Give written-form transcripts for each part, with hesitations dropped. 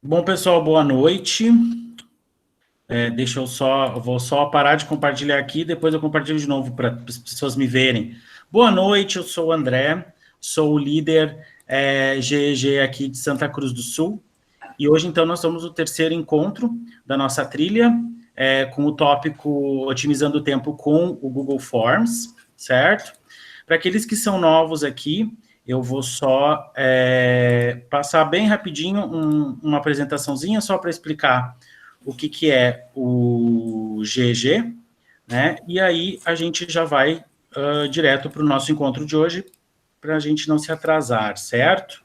Bom, pessoal, boa noite. Vou só parar de compartilhar aqui, depois eu compartilho de novo para as pessoas me verem. Boa noite, eu sou o André, sou o líder GEG aqui de Santa Cruz do Sul, e hoje, então, nós somos o terceiro encontro da nossa trilha, com o tópico Otimizando o Tempo com o Google Forms, certo? Para aqueles que são novos aqui, eu vou só passar bem rapidinho uma apresentaçãozinha só para explicar o que é o GG, né? E aí a gente já vai direto para o nosso encontro de hoje, para a gente não se atrasar, certo?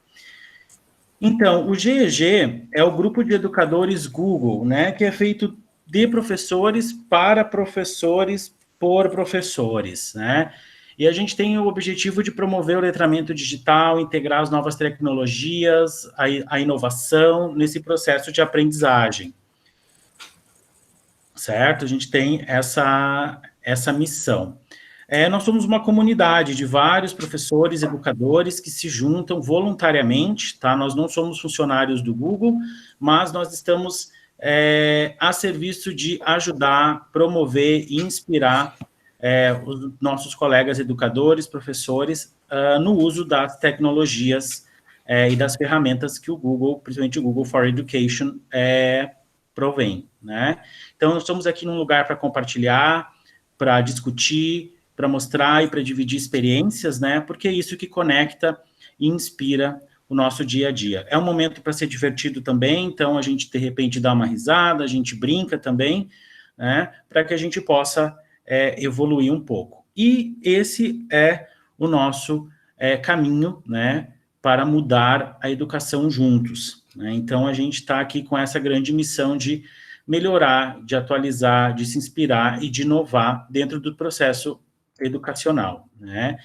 Então, o GEG é o Grupo de Educadores Google, né? Que é feito de professores para professores por professores, né? E a gente tem o objetivo de promover o letramento digital, integrar as novas tecnologias, a inovação nesse processo de aprendizagem, certo? A gente tem essa missão. Nós somos uma comunidade de vários professores, educadores que se juntam voluntariamente, tá? Nós não somos funcionários do Google, mas nós estamos a serviço de ajudar, promover e inspirar os nossos colegas educadores, professores, no uso das tecnologias e das ferramentas que o Google, principalmente o Google for Education, provém, né? Então, nós estamos aqui num lugar para compartilhar, para discutir, para mostrar e para dividir experiências, né? Porque é isso que conecta e inspira o nosso dia a dia. É um momento para ser divertido também, então a gente, de repente, dá uma risada, a gente brinca também, né? Para que a gente possa evoluir um pouco. E esse é o nosso caminho, né? Para mudar a educação juntos, né? Então, a gente está aqui com essa grande missão de melhorar, de atualizar, de se inspirar e de inovar dentro do processo educacional, né?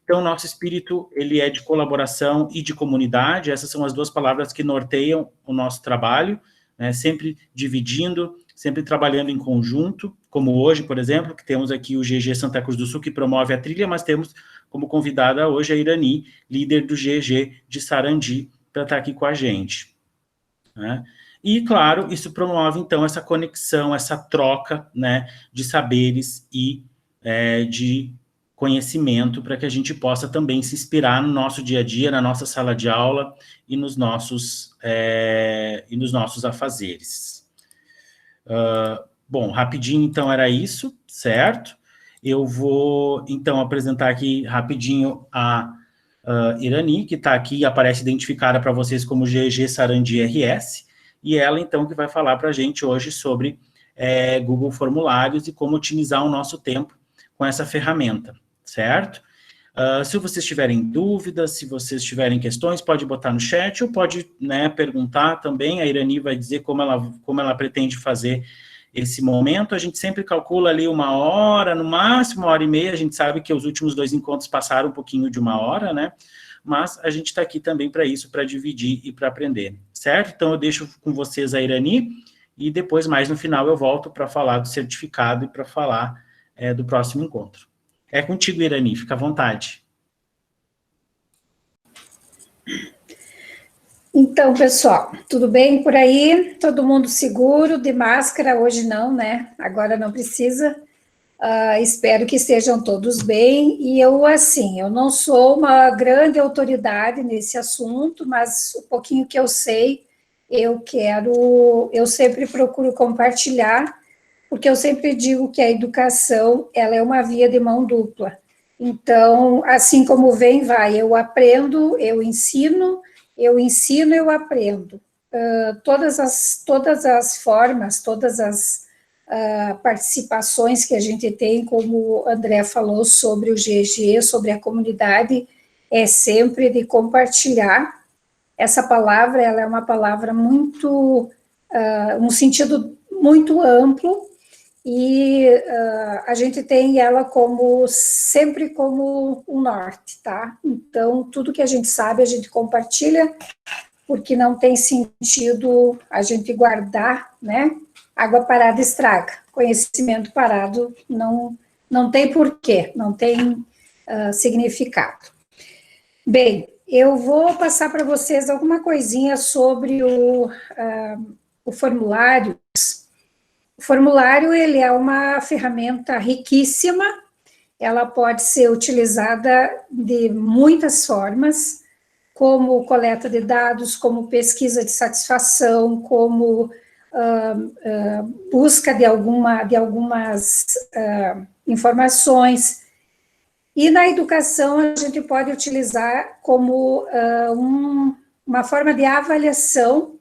Então, nosso espírito, ele é de colaboração e de comunidade, essas são as duas palavras que norteiam o nosso trabalho, né? Sempre dividindo, sempre trabalhando em conjunto, como hoje, por exemplo, que temos aqui o GG Santa Cruz do Sul, que promove a trilha, mas temos como convidada hoje a Irani, líder do GG de Sarandi, para estar aqui com a gente, né? E, claro, isso promove, então, essa conexão, essa troca, né, de saberes e de conhecimento para que a gente possa também se inspirar no nosso dia a dia, na nossa sala de aula e nos nossos afazeres. Bom, rapidinho, então, era isso, certo? Eu vou, então, apresentar aqui rapidinho a Irani, que está aqui, aparece identificada para vocês como GG Sarandi RS, e ela, então, que vai falar para a gente hoje sobre Google Formulários e como otimizar o nosso tempo com essa ferramenta, certo? Se vocês tiverem dúvidas, se vocês tiverem questões, pode botar no chat ou pode, né, perguntar também. A Irani vai dizer como ela pretende fazer esse momento. A gente sempre calcula ali 1 hora, no máximo 1 hora e meia. A gente sabe que os últimos 2 encontros passaram um pouquinho de 1 hora, né? Mas a gente está aqui também para isso, para dividir e para aprender, certo? Então, eu deixo com vocês a Irani e depois, mais no final, eu volto para falar do certificado e para falar do próximo encontro. É contigo, Irani, fica à vontade. Então, pessoal, tudo bem por aí? Todo mundo seguro, de máscara? Hoje não, né? Agora não precisa. Espero que estejam todos bem. E eu, assim, eu não sou uma grande autoridade nesse assunto, mas o pouquinho que eu sei, eu sempre procuro compartilhar, porque eu sempre digo que a educação, ela é uma via de mão dupla. Então, assim como vem, vai. Eu aprendo, eu ensino, eu aprendo. Todas as formas, todas as participações que a gente tem, como o André falou sobre o GG, sobre a comunidade, é sempre de compartilhar. Essa palavra, ela é uma palavra muito, um sentido muito amplo, e a gente tem ela como, sempre como um norte, tá? Então, tudo que a gente sabe, a gente compartilha, porque não tem sentido a gente guardar, né? Água parada estraga, conhecimento parado não tem porquê, não tem significado. Bem, eu vou passar para vocês alguma coisinha sobre o formulário. O formulário, ele é uma ferramenta riquíssima, ela pode ser utilizada de muitas formas, como coleta de dados, como pesquisa de satisfação, como busca de algumas informações. E na educação a gente pode utilizar como uma forma de avaliação,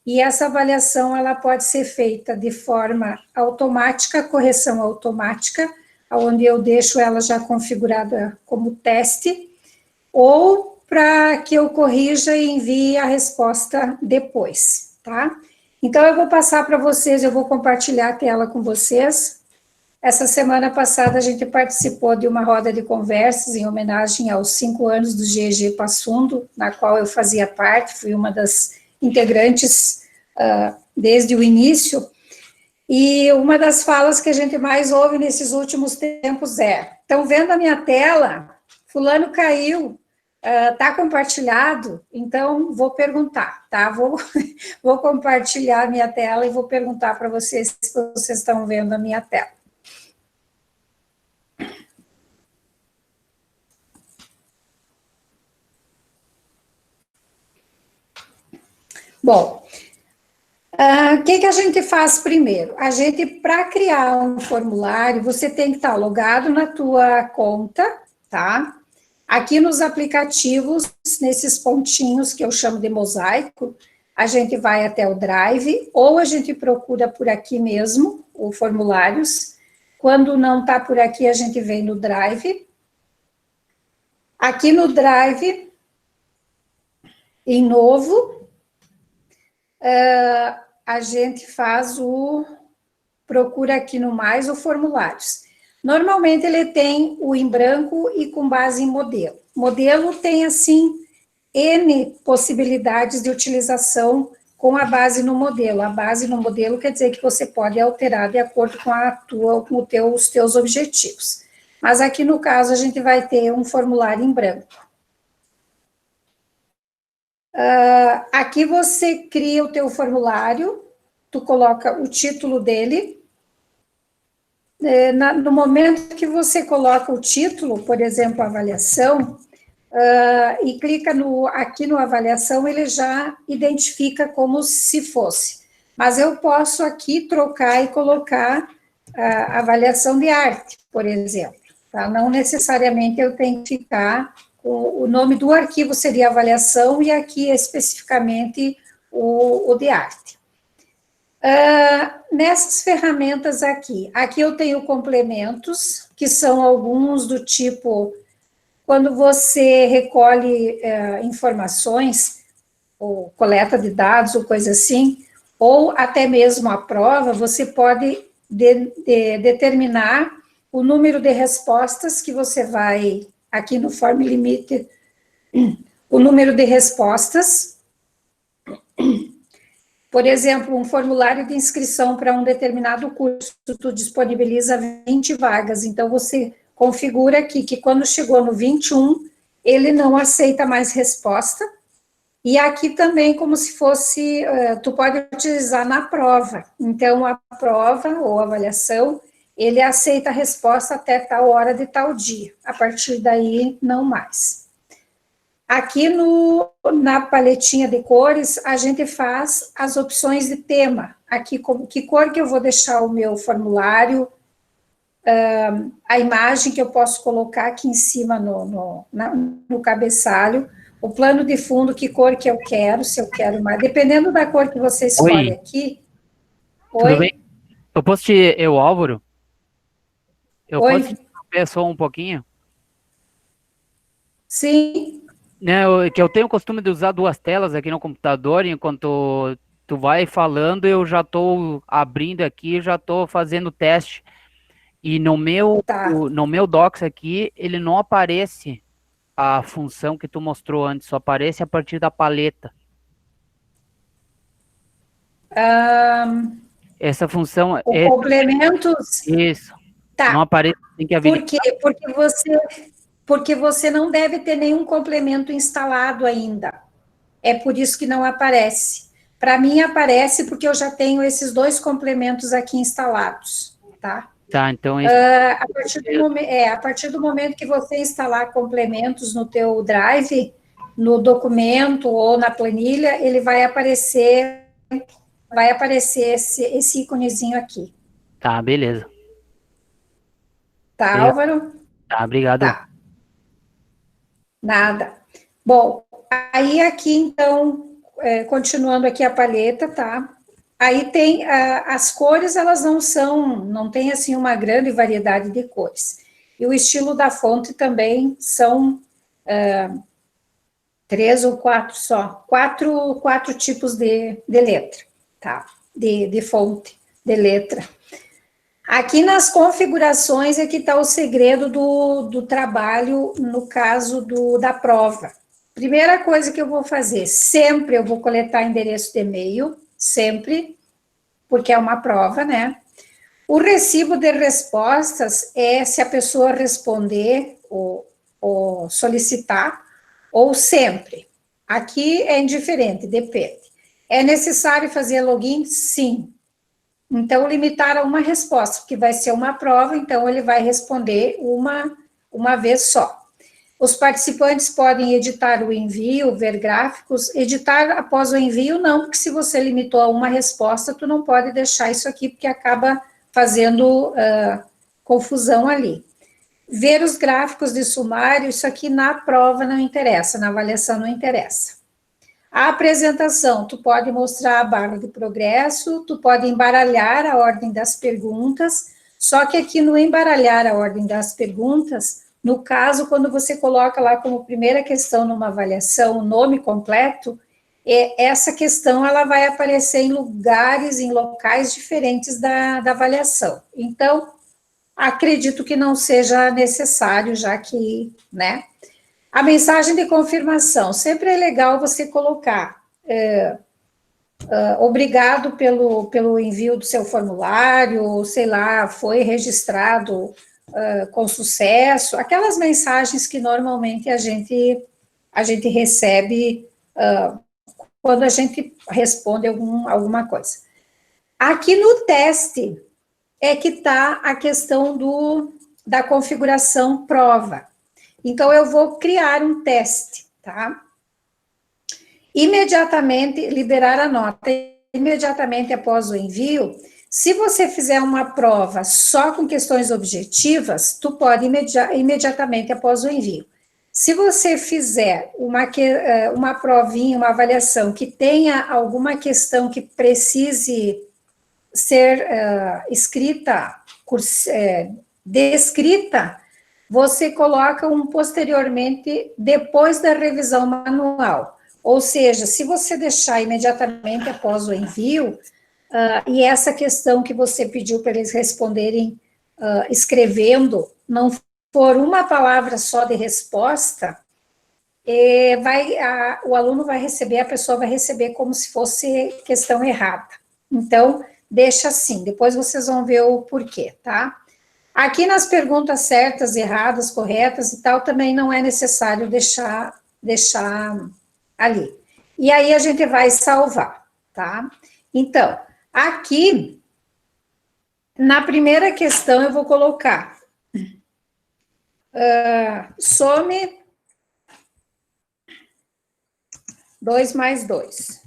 e essa avaliação ela pode ser feita de forma automática, correção automática, onde eu deixo ela já configurada como teste, ou para que eu corrija e envie a resposta depois, tá? Então, eu vou passar para vocês, eu vou compartilhar a tela com vocês. Essa semana passada, a gente participou de uma roda de conversas em homenagem aos 5 anos do GEG Passo Fundo, na qual eu fazia parte, fui uma das integrantes desde o início, e uma das falas que a gente mais ouve nesses últimos tempos estão vendo a minha tela? Fulano caiu, está compartilhado? Então, vou perguntar, tá? Vou compartilhar a minha tela e vou perguntar para vocês se vocês estão vendo a minha tela. Bom, o que a gente faz primeiro? A gente, para criar um formulário, você tem que estar logado na tua conta, tá? Aqui nos aplicativos, nesses pontinhos que eu chamo de mosaico, a gente vai até o Drive, ou a gente procura por aqui mesmo, o formulários. Quando não está por aqui, a gente vem no Drive. Aqui no Drive, em novo, a gente faz procura aqui no mais o formulários. Normalmente ele tem o em branco e com base em modelo. Modelo tem, assim, N possibilidades de utilização com a base no modelo. A base no modelo quer dizer que você pode alterar de acordo com os teus objetivos. Mas aqui no caso a gente vai ter um formulário em branco. Aqui você cria o teu formulário, tu coloca o título dele. No momento que você coloca o título, por exemplo, avaliação, e clica aqui no avaliação, ele já identifica como se fosse. Mas eu posso aqui trocar e colocar avaliação de arte, por exemplo. Tá? Não necessariamente eu tenho que ficar... O nome do arquivo seria avaliação e aqui especificamente o de arte. Nessas ferramentas aqui eu tenho complementos, que são alguns do tipo, quando você recolhe informações, ou coleta de dados, ou coisa assim, ou até mesmo a prova, você pode determinar o número de respostas que você vai, aqui no Form Limiter, o número de respostas. Por exemplo, um formulário de inscrição para um determinado curso, tu disponibiliza 20 vagas, então você configura aqui que quando chegou no 21, ele não aceita mais resposta, e aqui também como se fosse, tu pode utilizar na prova, então a prova ou avaliação, ele aceita a resposta até tal hora de tal dia, a partir daí não mais. Aqui na paletinha de cores, a gente faz as opções de tema. Aqui, que cor que eu vou deixar o meu formulário, a imagem que eu posso colocar aqui em cima no cabeçalho, o plano de fundo, que cor que eu quero, se eu quero mais. Dependendo da cor que você escolhe aqui. Tudo bem? Eu posso eu, Álvaro? Eu Oi? posso interromper só um pouquinho? Sim. Que eu tenho o costume de usar 2 telas aqui no computador, e enquanto tu vai falando, eu já estou abrindo aqui, já estou fazendo teste. E no meu Docs aqui, ele não aparece a função que tu mostrou antes, só aparece a partir da paleta. Essa função... Complementos... Isso. Tá. Não aparece, tem que habilitar. Por quê? Porque porque você não deve ter nenhum complemento instalado ainda. É por isso que não aparece. Para mim, aparece porque eu já tenho esses 2 complementos aqui instalados, tá? Tá, então... A partir do momento que você instalar complementos no teu Drive, no documento ou na planilha, ele vai aparecer esse íconezinho aqui. Tá, beleza. Tá, Obrigado. Álvaro? Tá, obrigado. Tá. Nada. Bom, aí aqui, então, continuando aqui a paleta, tá? Aí tem as cores, elas não tem assim uma grande variedade de cores. E o estilo da fonte também são 3 ou 4 só, quatro tipos de letra, tá? De fonte, de letra. Aqui nas configurações é que está o segredo do trabalho, no caso da prova. Primeira coisa que eu vou fazer, sempre eu vou coletar endereço de e-mail, sempre, porque é uma prova, né? O recibo de respostas é se a pessoa responder ou solicitar, ou sempre. Aqui é indiferente, depende. É necessário fazer login? Sim. Então, limitar a uma resposta, porque vai ser uma prova, então ele vai responder uma vez só. Os participantes podem editar o envio, ver gráficos. Editar após o envio, não, porque se você limitou a uma resposta, tu não pode deixar isso aqui, porque acaba fazendo confusão ali. Ver os gráficos de sumário, isso aqui na prova não interessa, na avaliação não interessa. A apresentação, tu pode mostrar a barra de progresso, tu pode embaralhar a ordem das perguntas, só que aqui no embaralhar a ordem das perguntas, no caso, quando você coloca lá como primeira questão numa avaliação o nome completo, essa questão ela vai aparecer em locais diferentes da avaliação. Então, acredito que não seja necessário, já que, né? A mensagem de confirmação, sempre é legal você colocar obrigado pelo envio do seu formulário, sei lá, foi registrado com sucesso, aquelas mensagens que normalmente a gente recebe quando a gente responde alguma coisa. Aqui no teste é que está a questão da configuração prova. Então, eu vou criar um teste, tá? Imediatamente, liberar a nota, imediatamente após o envio, se você fizer uma prova só com questões objetivas, tu pode imediatamente após o envio. Se você fizer uma provinha, uma avaliação que tenha alguma questão que precise ser descrita, você coloca posteriormente, depois da revisão manual. Ou seja, se você deixar imediatamente após o envio, e essa questão que você pediu para eles responderem escrevendo, não for uma palavra só de resposta, o aluno vai receber, a pessoa vai receber como se fosse questão errada. Então, deixa assim, depois vocês vão ver o porquê, tá? Aqui nas perguntas certas, erradas, corretas e tal, também não é necessário deixar ali. E aí a gente vai salvar, tá? Então, aqui, na primeira questão, eu vou colocar some 2 mais 2.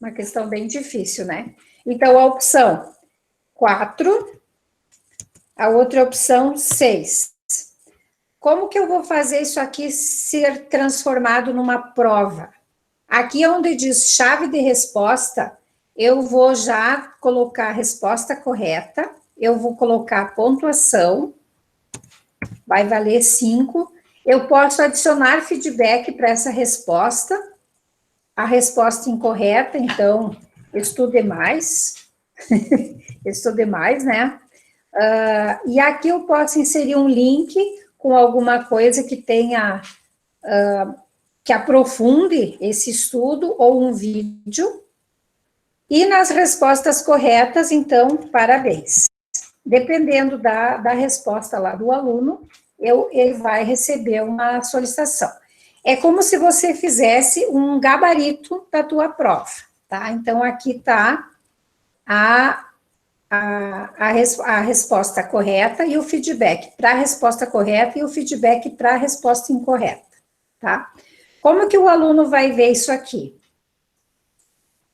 Uma questão bem difícil, né? Então, a opção 4... A outra opção, 6. Como que eu vou fazer isso aqui ser transformado numa prova? Aqui onde diz chave de resposta, eu vou já colocar a resposta correta, eu vou colocar pontuação, vai valer 5. Eu posso adicionar feedback para essa resposta, a resposta incorreta, então, estude mais, estude mais, né? E aqui eu posso inserir um link com alguma coisa que tenha, que aprofunde esse estudo, ou um vídeo, e nas respostas corretas, então, parabéns. Dependendo da resposta lá do aluno, ele vai receber uma solicitação. É como se você fizesse um gabarito da tua prova, tá? Então, aqui está a resposta correta e o feedback para a resposta correta e o feedback para a resposta incorreta, tá? Como que o aluno vai ver isso aqui?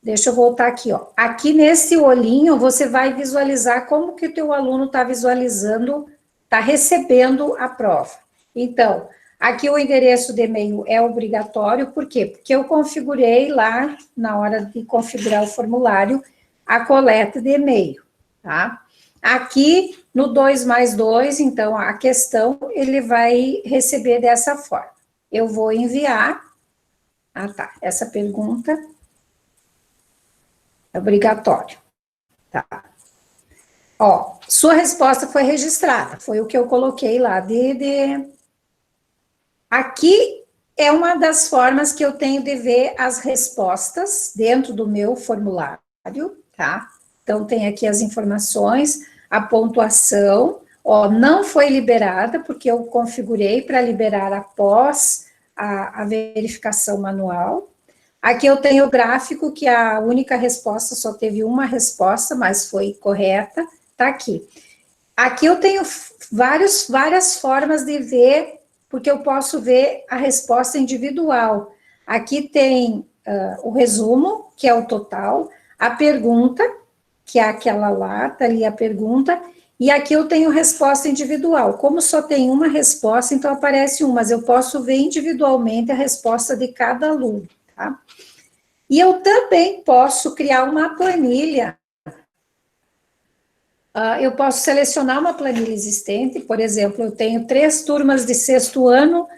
Deixa eu voltar aqui, ó. Aqui nesse olhinho, você vai visualizar como que o teu aluno está visualizando, está recebendo a prova. Então, aqui o endereço de e-mail é obrigatório, por quê? Porque eu configurei lá, na hora de configurar o formulário, a coleta de e-mail, tá? Aqui, no 2+2, então, a questão, ele vai receber dessa forma. Eu vou enviar, essa pergunta é obrigatório, tá? Ó, sua resposta foi registrada, foi o que eu coloquei lá Aqui é uma das formas que eu tenho de ver as respostas dentro do meu formulário, tá? Então, tem aqui as informações, a pontuação, ó, não foi liberada, porque eu configurei para liberar após a verificação manual. Aqui eu tenho o gráfico, que a única resposta, só teve uma resposta, mas foi correta, tá aqui. Aqui eu tenho várias formas de ver, porque eu posso ver a resposta individual. Aqui tem o resumo, que é o total, a pergunta, que é aquela lá, tá ali a pergunta, e aqui eu tenho resposta individual. Como só tem uma resposta, então aparece uma, mas eu posso ver individualmente a resposta de cada aluno, tá? E eu também posso criar uma planilha. Eu posso selecionar uma planilha existente, por exemplo, eu tenho 3 turmas de 6º ano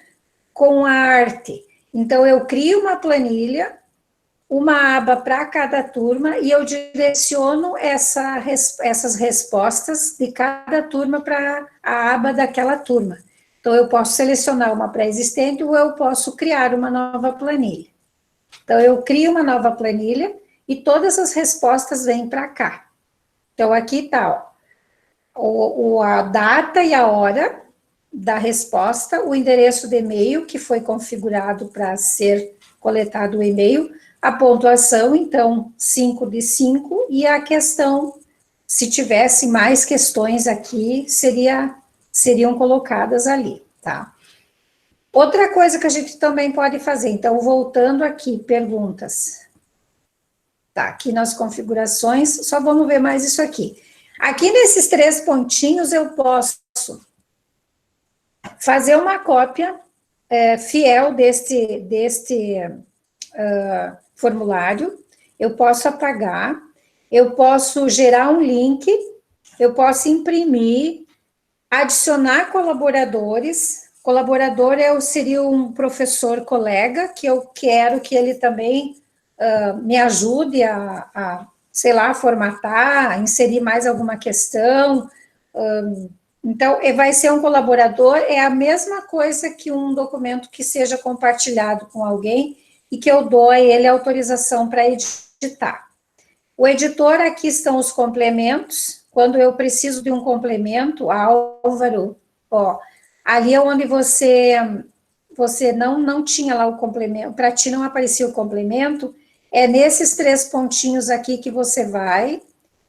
com a arte. Então, eu crio uma planilha, uma aba para cada turma, e eu direciono essas respostas de cada turma para a aba daquela turma. Então, eu posso selecionar uma pré-existente ou eu posso criar uma nova planilha. Então, eu crio uma nova planilha e todas as respostas vêm para cá. Então, aqui está, ó, a data e a hora da resposta, o endereço de e-mail que foi configurado para ser coletado o e-mail, a pontuação, então, 5 de 5, e a questão, se tivesse mais questões aqui, seriam colocadas ali, tá? Outra coisa que a gente também pode fazer, então, voltando aqui, perguntas. Tá, aqui nas configurações, só vamos ver mais isso aqui. Aqui nesses 3 pontinhos, eu posso fazer uma cópia fiel deste formulário, eu posso apagar, eu posso gerar um link, eu posso imprimir, adicionar colaboradores. Colaborador seria um professor colega, que eu quero que ele também me ajude sei lá, formatar, inserir mais alguma questão. Então, vai ser um colaborador, é a mesma coisa que um documento que seja compartilhado com alguém e que eu dou a ele autorização para editar. O editor, aqui estão os complementos. Quando eu preciso de um complemento, Álvaro, ó, ali é onde você não tinha lá o complemento, para ti não aparecia o complemento, é nesses 3 pontinhos aqui que você vai,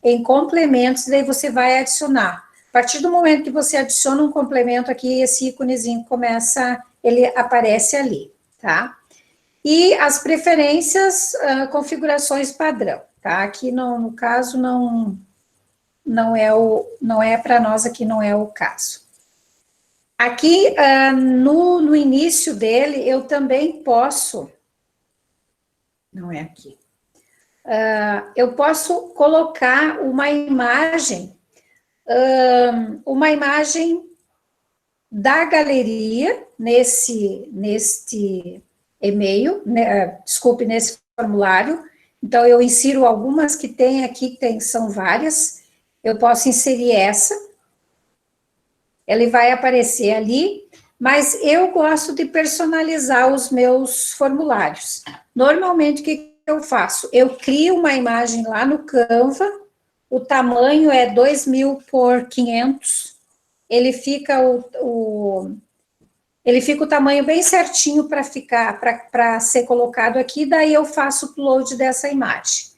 em complementos, daí você vai adicionar. A partir do momento que você adiciona um complemento aqui, esse íconezinho ele aparece ali, tá? E as preferências, configurações padrão, tá? Aqui, no caso, não é para nós, aqui não é o caso. Aqui, no início dele, eu também posso... Não é aqui. Eu posso colocar uma imagem da galeria neste e-mail, né, desculpe, nesse formulário. Então, eu insiro algumas que tem aqui, são várias. Eu posso inserir essa. Ele vai aparecer ali, mas eu gosto de personalizar os meus formulários. Normalmente, o que eu faço? Eu crio uma imagem lá no Canva, o tamanho é 2000 por 500, ele fica ele fica o tamanho bem certinho para ser colocado aqui, daí eu faço o upload dessa imagem.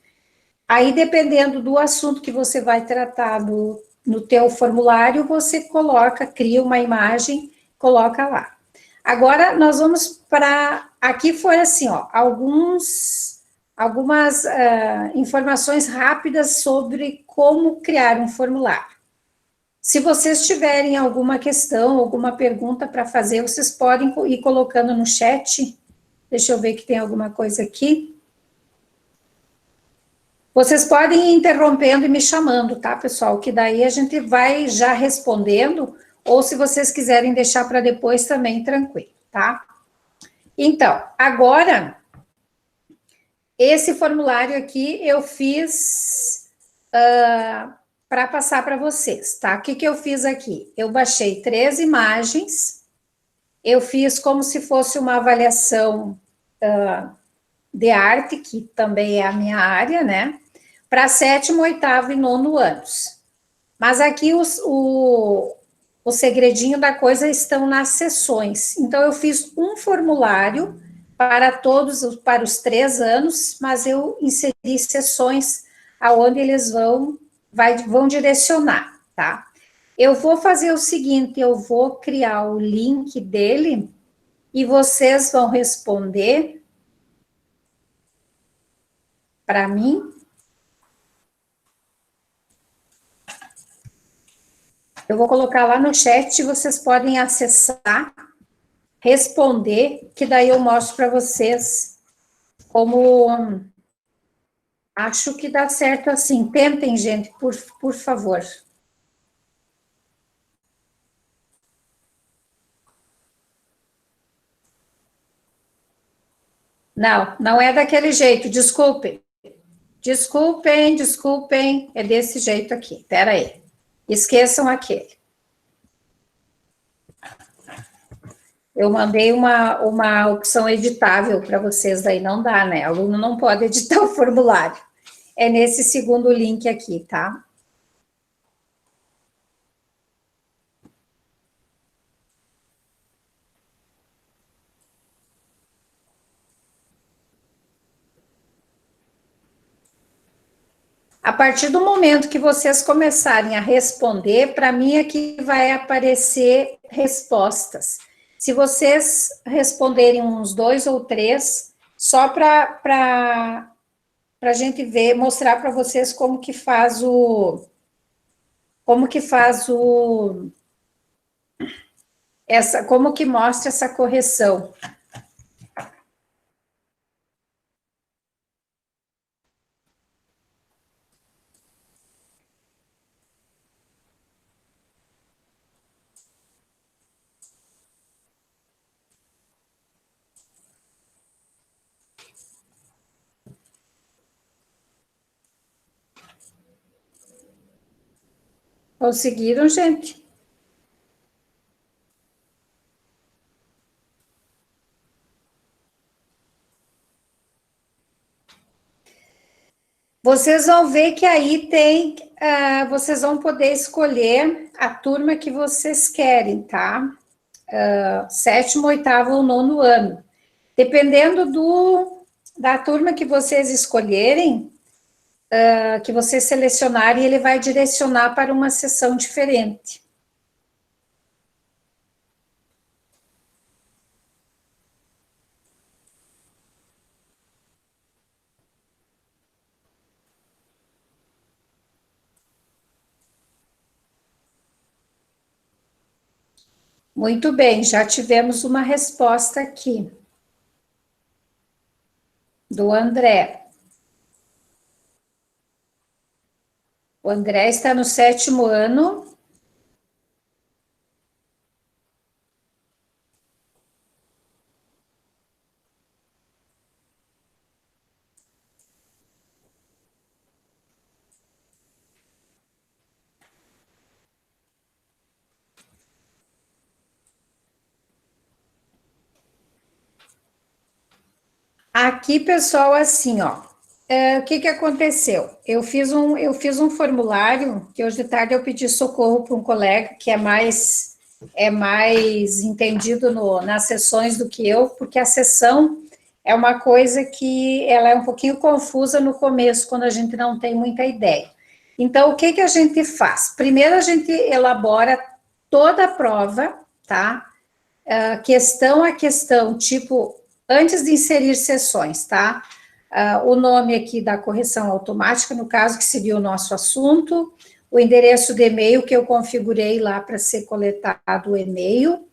Aí, dependendo do assunto que você vai tratar no teu formulário, você cria uma imagem, coloca lá. Agora, nós vamos para... Aqui foi assim, ó, algumas informações rápidas sobre como criar um formulário. Se vocês tiverem alguma questão, alguma pergunta para fazer, vocês podem ir colocando no chat. Deixa eu ver que tem alguma coisa aqui. Vocês podem ir interrompendo e me chamando, tá, pessoal? Que daí a gente vai já respondendo, ou se vocês quiserem deixar para depois também, tranquilo, tá? Então, agora, esse formulário aqui eu fiz para passar para vocês, tá? O que eu fiz aqui? Eu baixei 3 imagens, eu fiz como se fosse uma avaliação de arte, que também é a minha área, né? Para 7º, 8º e 9º anos. Mas aqui o segredinho da coisa estão nas sessões. Então, eu fiz um formulário para os 3 anos, mas eu inseri sessões aonde eles vão direcionar, tá? Eu vou fazer o seguinte, eu vou criar o link dele e vocês vão responder para mim. Eu vou colocar lá no chat, vocês podem acessar, responder, que daí eu mostro para vocês como acho que dá certo assim. Tentem, gente, por favor. Não, não é daquele jeito, desculpem. Desculpem, é desse jeito aqui, espera aí. Esqueçam aquele. Eu mandei uma opção editável para vocês, daí não dá, né? O aluno não pode editar o formulário. É nesse segundo link aqui, tá? A partir do momento que vocês começarem a responder, para mim aqui vai aparecer respostas. Se vocês responderem uns 2 ou 3, só para a gente ver, mostrar para vocês como que faz como que mostra essa correção. Conseguiram, gente? Vocês vão ver que aí tem, vocês vão poder escolher a turma que vocês querem, tá? 7º, 8º ou 9º ano. Dependendo da turma que vocês escolherem, que vocês selecionarem, ele vai direcionar para uma sessão diferente. Muito bem, já tivemos uma resposta aqui, do André. O André está no 7º ano. Aqui, pessoal, assim, ó, O que aconteceu? Eu fiz um formulário, que hoje de tarde eu pedi socorro para um colega que é mais entendido nas sessões do que eu, porque a sessão é uma coisa que ela é um pouquinho confusa no começo, quando a gente não tem muita ideia. Então, o que a gente faz? Primeiro, a gente elabora toda a prova, tá? Questão a questão, tipo, antes de inserir sessões, tá? O nome aqui da correção automática, no caso, que seria o nosso assunto, o endereço de e-mail que eu configurei lá para ser coletado o e-mail,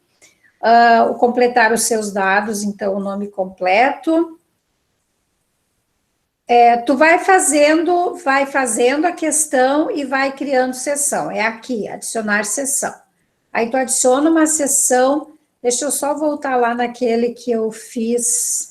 o completar os seus dados, então, o nome completo. Tu vai fazendo a questão e vai criando sessão. É aqui, adicionar sessão. Aí tu adiciona uma sessão, deixa eu só voltar lá naquele que eu fiz.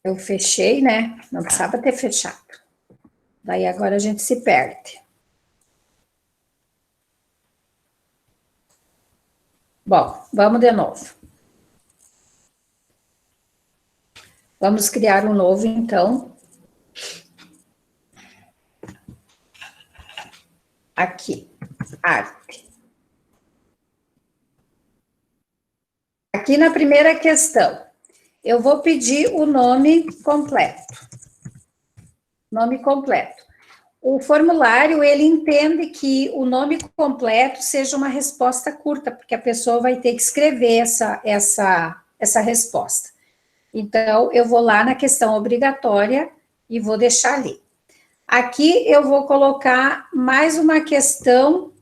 Eu fechei, né? Não precisava ter fechado. Daí agora a gente se perde. Bom, vamos de novo. Vamos criar um novo, então. Aqui, arte. Aqui na primeira questão, eu vou pedir o nome completo. Nome completo. O formulário, ele entende que o nome completo seja uma resposta curta, porque a pessoa vai ter que escrever essa resposta. Então, eu vou lá na questão obrigatória e vou deixar ali. Aqui eu vou colocar mais uma questão,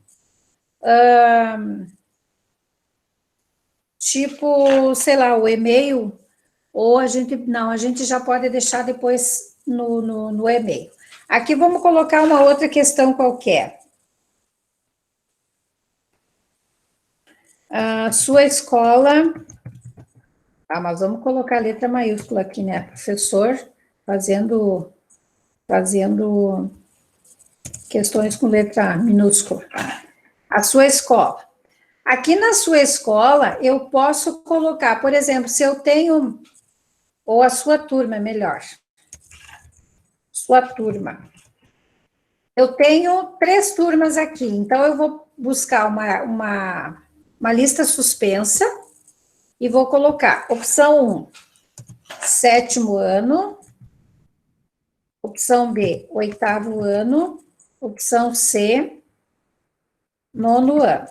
tipo, sei lá, o e-mail, ou a gente já pode deixar depois no e-mail. Aqui vamos colocar uma outra questão qualquer. Sua escola... mas vamos colocar a letra maiúscula aqui, né? Professor fazendo questões com letra minúscula. A sua escola. Aqui na sua escola, eu posso colocar, por exemplo, se eu tenho... Ou a sua turma, melhor. Sua turma. Eu tenho 3 turmas aqui, então eu vou buscar uma lista suspensa e vou colocar opção 1, 7º ano, opção B, 8º ano, opção C, 9º ano.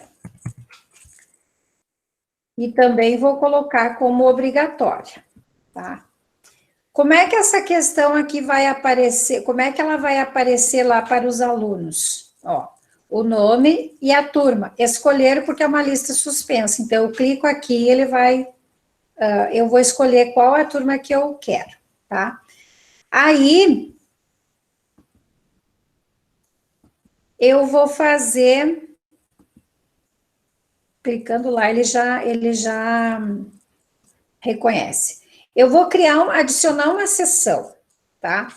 E também vou colocar como obrigatória, tá? Como é que essa questão aqui vai aparecer? Como é que ela vai aparecer lá para os alunos? Ó, o nome e a turma. Escolher porque é uma lista suspensa. Então, eu clico aqui e ele vai... eu vou escolher qual é a turma que eu quero, tá? Aí, eu vou fazer... Clicando lá, ele já reconhece. Eu vou adicionar uma seção, tá?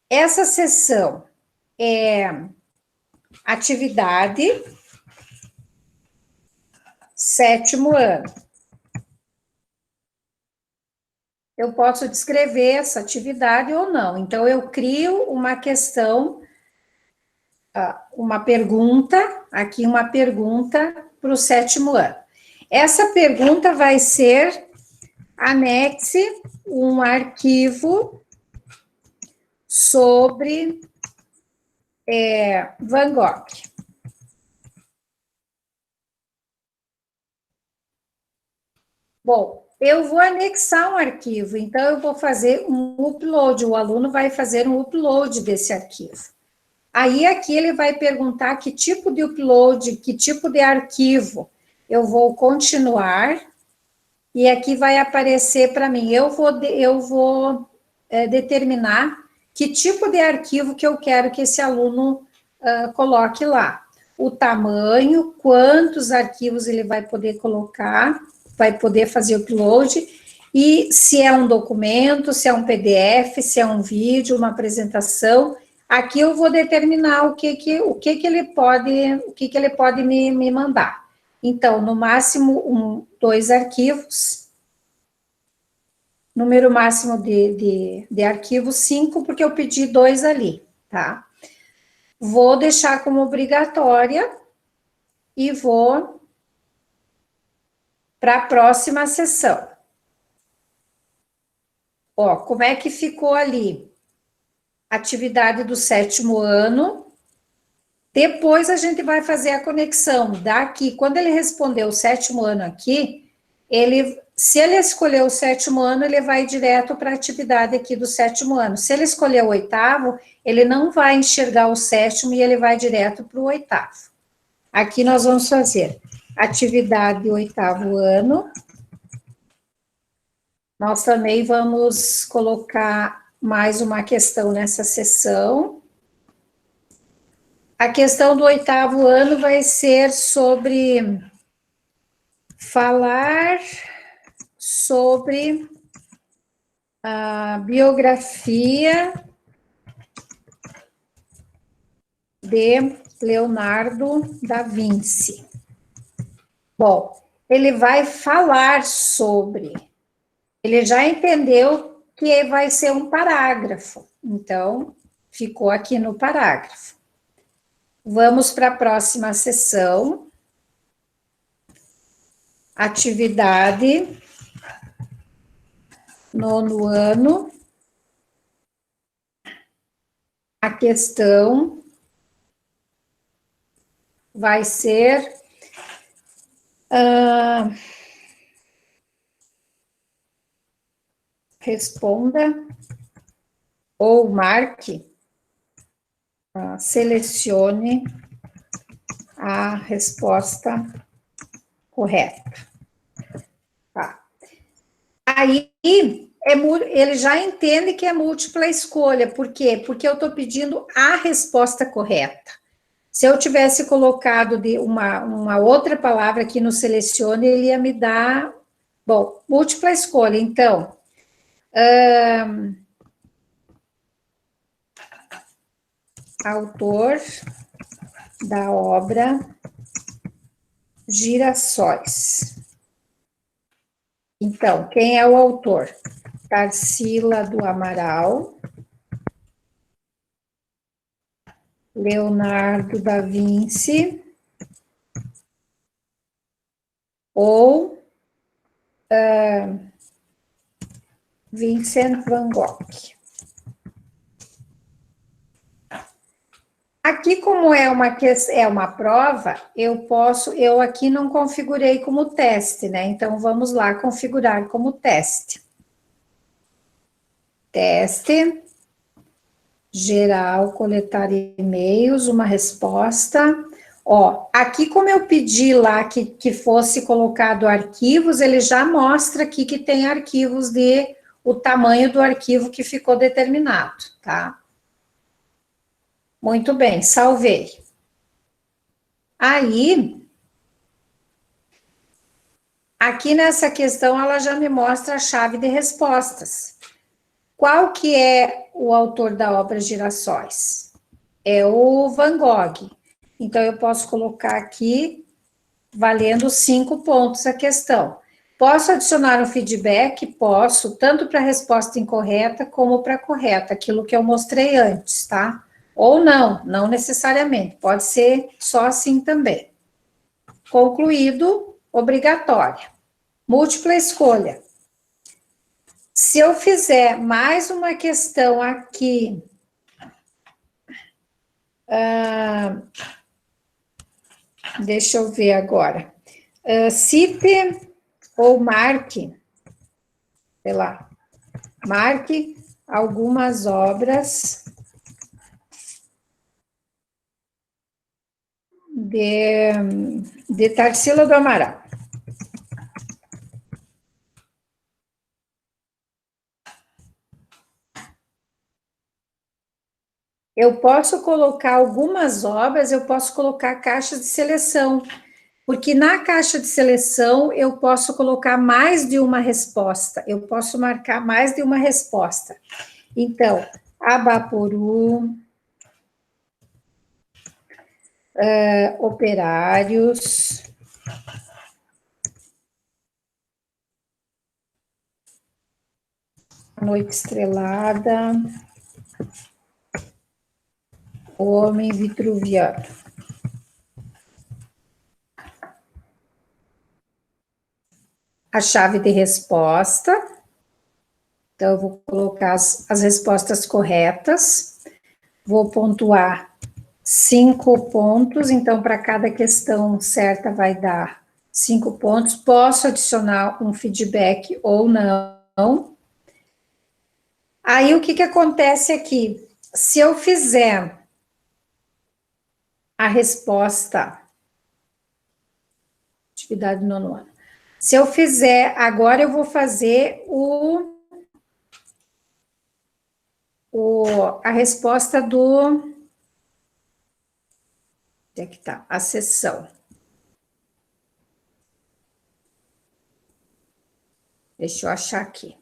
Essa seção é atividade 7º ano. Eu posso descrever essa atividade ou não. Então, eu crio uma questão, uma pergunta, aqui uma pergunta para o 7º ano. Essa pergunta vai ser... Anexe um arquivo sobre Van Gogh. Bom, eu vou anexar um arquivo, então eu vou fazer um upload, o aluno vai fazer um upload desse arquivo. Aí aqui ele vai perguntar que tipo de upload, que tipo de arquivo. Eu vou continuar... E aqui vai aparecer para mim, eu vou determinar que tipo de arquivo que eu quero que esse aluno coloque lá. O tamanho, quantos arquivos ele vai poder colocar, vai poder fazer o upload, e se é um documento, se é um PDF, se é um vídeo, uma apresentação, Aqui eu vou determinar o que ele pode me mandar. Então, no máximo, 2 arquivos. Número máximo de arquivos, 5, porque eu pedi 2 ali, tá? Vou deixar como obrigatória e vou para a próxima sessão. Ó, como é que ficou ali? Atividade do 7º ano. Depois a gente vai fazer a conexão daqui. Quando ele respondeu o 7º ano aqui, se ele escolher o 7º ano, ele vai direto para a atividade aqui do 7º ano. Se ele escolher o 8º, ele não vai enxergar o 7º e ele vai direto para o 8º. Aqui nós vamos fazer atividade 8º ano. Nós também vamos colocar mais uma questão nessa sessão. A questão do 8º ano vai ser sobre falar sobre a biografia de Leonardo da Vinci. Bom, ele vai falar sobre, ele já entendeu que vai ser um parágrafo, então ficou aqui no parágrafo. Vamos para a próxima sessão. Atividade 9º ano. A questão vai ser responda ou marque, selecione a resposta correta. Tá. Aí, ele já entende que é múltipla escolha. Por quê? Porque eu estou pedindo a resposta correta. Se eu tivesse colocado uma outra palavra aqui no selecione, ele ia me dar, bom, múltipla escolha. Então, autor da obra Girassóis. Então, quem é o autor? Tarsila do Amaral, Leonardo da Vinci ou Vincent van Gogh. Aqui, como é uma prova, eu aqui não configurei como teste, né? Então, vamos lá configurar como teste. Teste, geral, coletar e-mails, uma resposta. Ó, aqui como eu pedi lá que fosse colocado arquivos, ele já mostra aqui que tem arquivos o tamanho do arquivo que ficou determinado, tá? Muito bem, salvei. Aí, aqui nessa questão, ela já me mostra a chave de respostas. Qual que é o autor da obra Girassóis? É o Van Gogh. Então, eu posso colocar aqui, valendo 5 pontos a questão. Posso adicionar um feedback? Posso, tanto para a resposta incorreta como para a correta, aquilo que eu mostrei antes, tá? Ou não necessariamente, pode ser só assim também. Concluído, obrigatório. Múltipla escolha. Se eu fizer mais uma questão aqui, deixa eu ver agora. Cite ou marque, sei lá, marque algumas obras de Tarsila do Amaral. Eu posso colocar algumas obras, eu posso colocar caixas de seleção, porque na caixa de seleção eu posso colocar mais de uma resposta, eu posso marcar mais de uma resposta. Então, Abaporu, Operários. Noite estrelada. Homem vitruviano. A chave de resposta. Então, eu vou colocar as respostas corretas. Vou pontuar 5 pontos. Então, para cada questão certa vai dar 5 pontos. Posso adicionar um feedback ou não. Aí, o que acontece aqui? Se eu fizer a resposta, atividade do nono ano. Se eu fizer, agora eu vou fazer a resposta do... Onde é que tá? A sessão. Deixa eu achar aqui.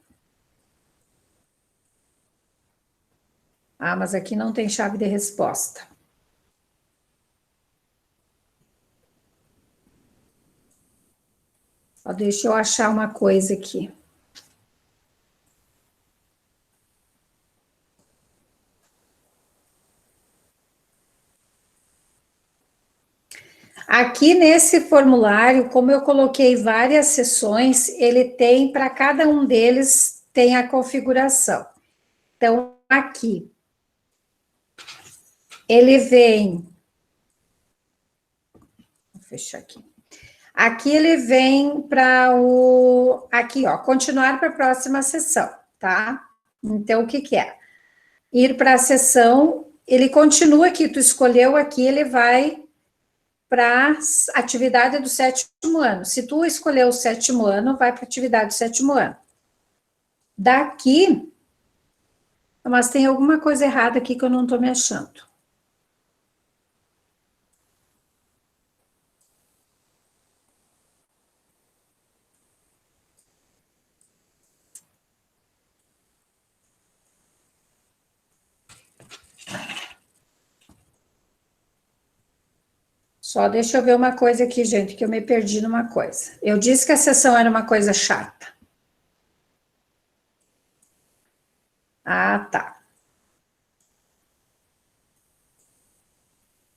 Ah, mas aqui não tem chave de resposta. Ó, deixa eu achar uma coisa aqui. Aqui nesse formulário, como eu coloquei várias sessões, ele tem, para cada um deles, tem a configuração. Então, aqui, ele vem... Vou fechar aqui. Aqui ele vem para o... Aqui, ó, continuar para a próxima sessão, tá? Então, o que que é? Ir para a sessão, ele continua aqui, tu escolheu aqui, ele vai para a atividade do 7º ano. Se tu escolher o 7º ano, vai para a atividade do 7º ano. Daqui, mas tem alguma coisa errada aqui que eu não estou me achando. Só deixa eu ver uma coisa aqui, gente, que eu me perdi numa coisa. Eu disse que a sessão era uma coisa chata. Ah, tá.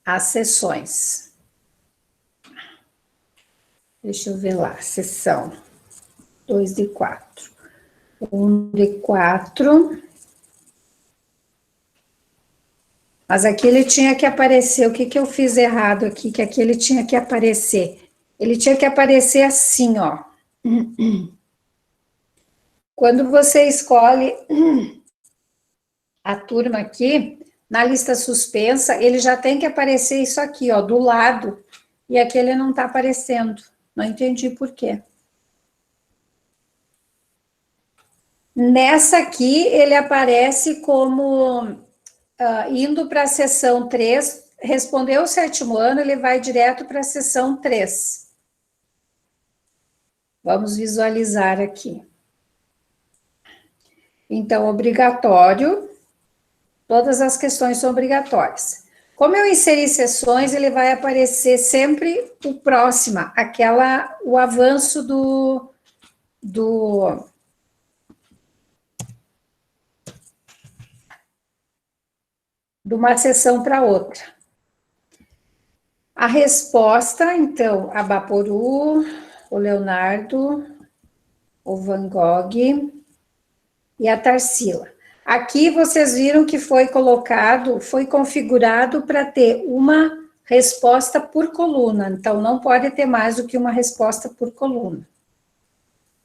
As sessões. Deixa eu ver lá, sessão 2 de 4. 1 de 4. Mas aqui ele tinha que aparecer, o que que eu fiz errado aqui, que aqui ele tinha que aparecer? Ele tinha que aparecer assim, ó. Quando você escolhe a turma aqui, na lista suspensa, ele já tem que aparecer isso aqui, ó, do lado, e aqui ele não tá aparecendo. Não entendi por quê. Nessa aqui, ele aparece como indo para a sessão 3, respondeu o 7º ano, ele vai direto para a sessão 3. Vamos visualizar aqui. Então, obrigatório, todas as questões são obrigatórias. Como eu inseri sessões, ele vai aparecer sempre o próxima, o avanço de uma sessão para outra. A resposta, então, a Baporu, o Leonardo, o Van Gogh e a Tarsila. Aqui vocês viram que foi configurado para ter uma resposta por coluna, então não pode ter mais do que uma resposta por coluna.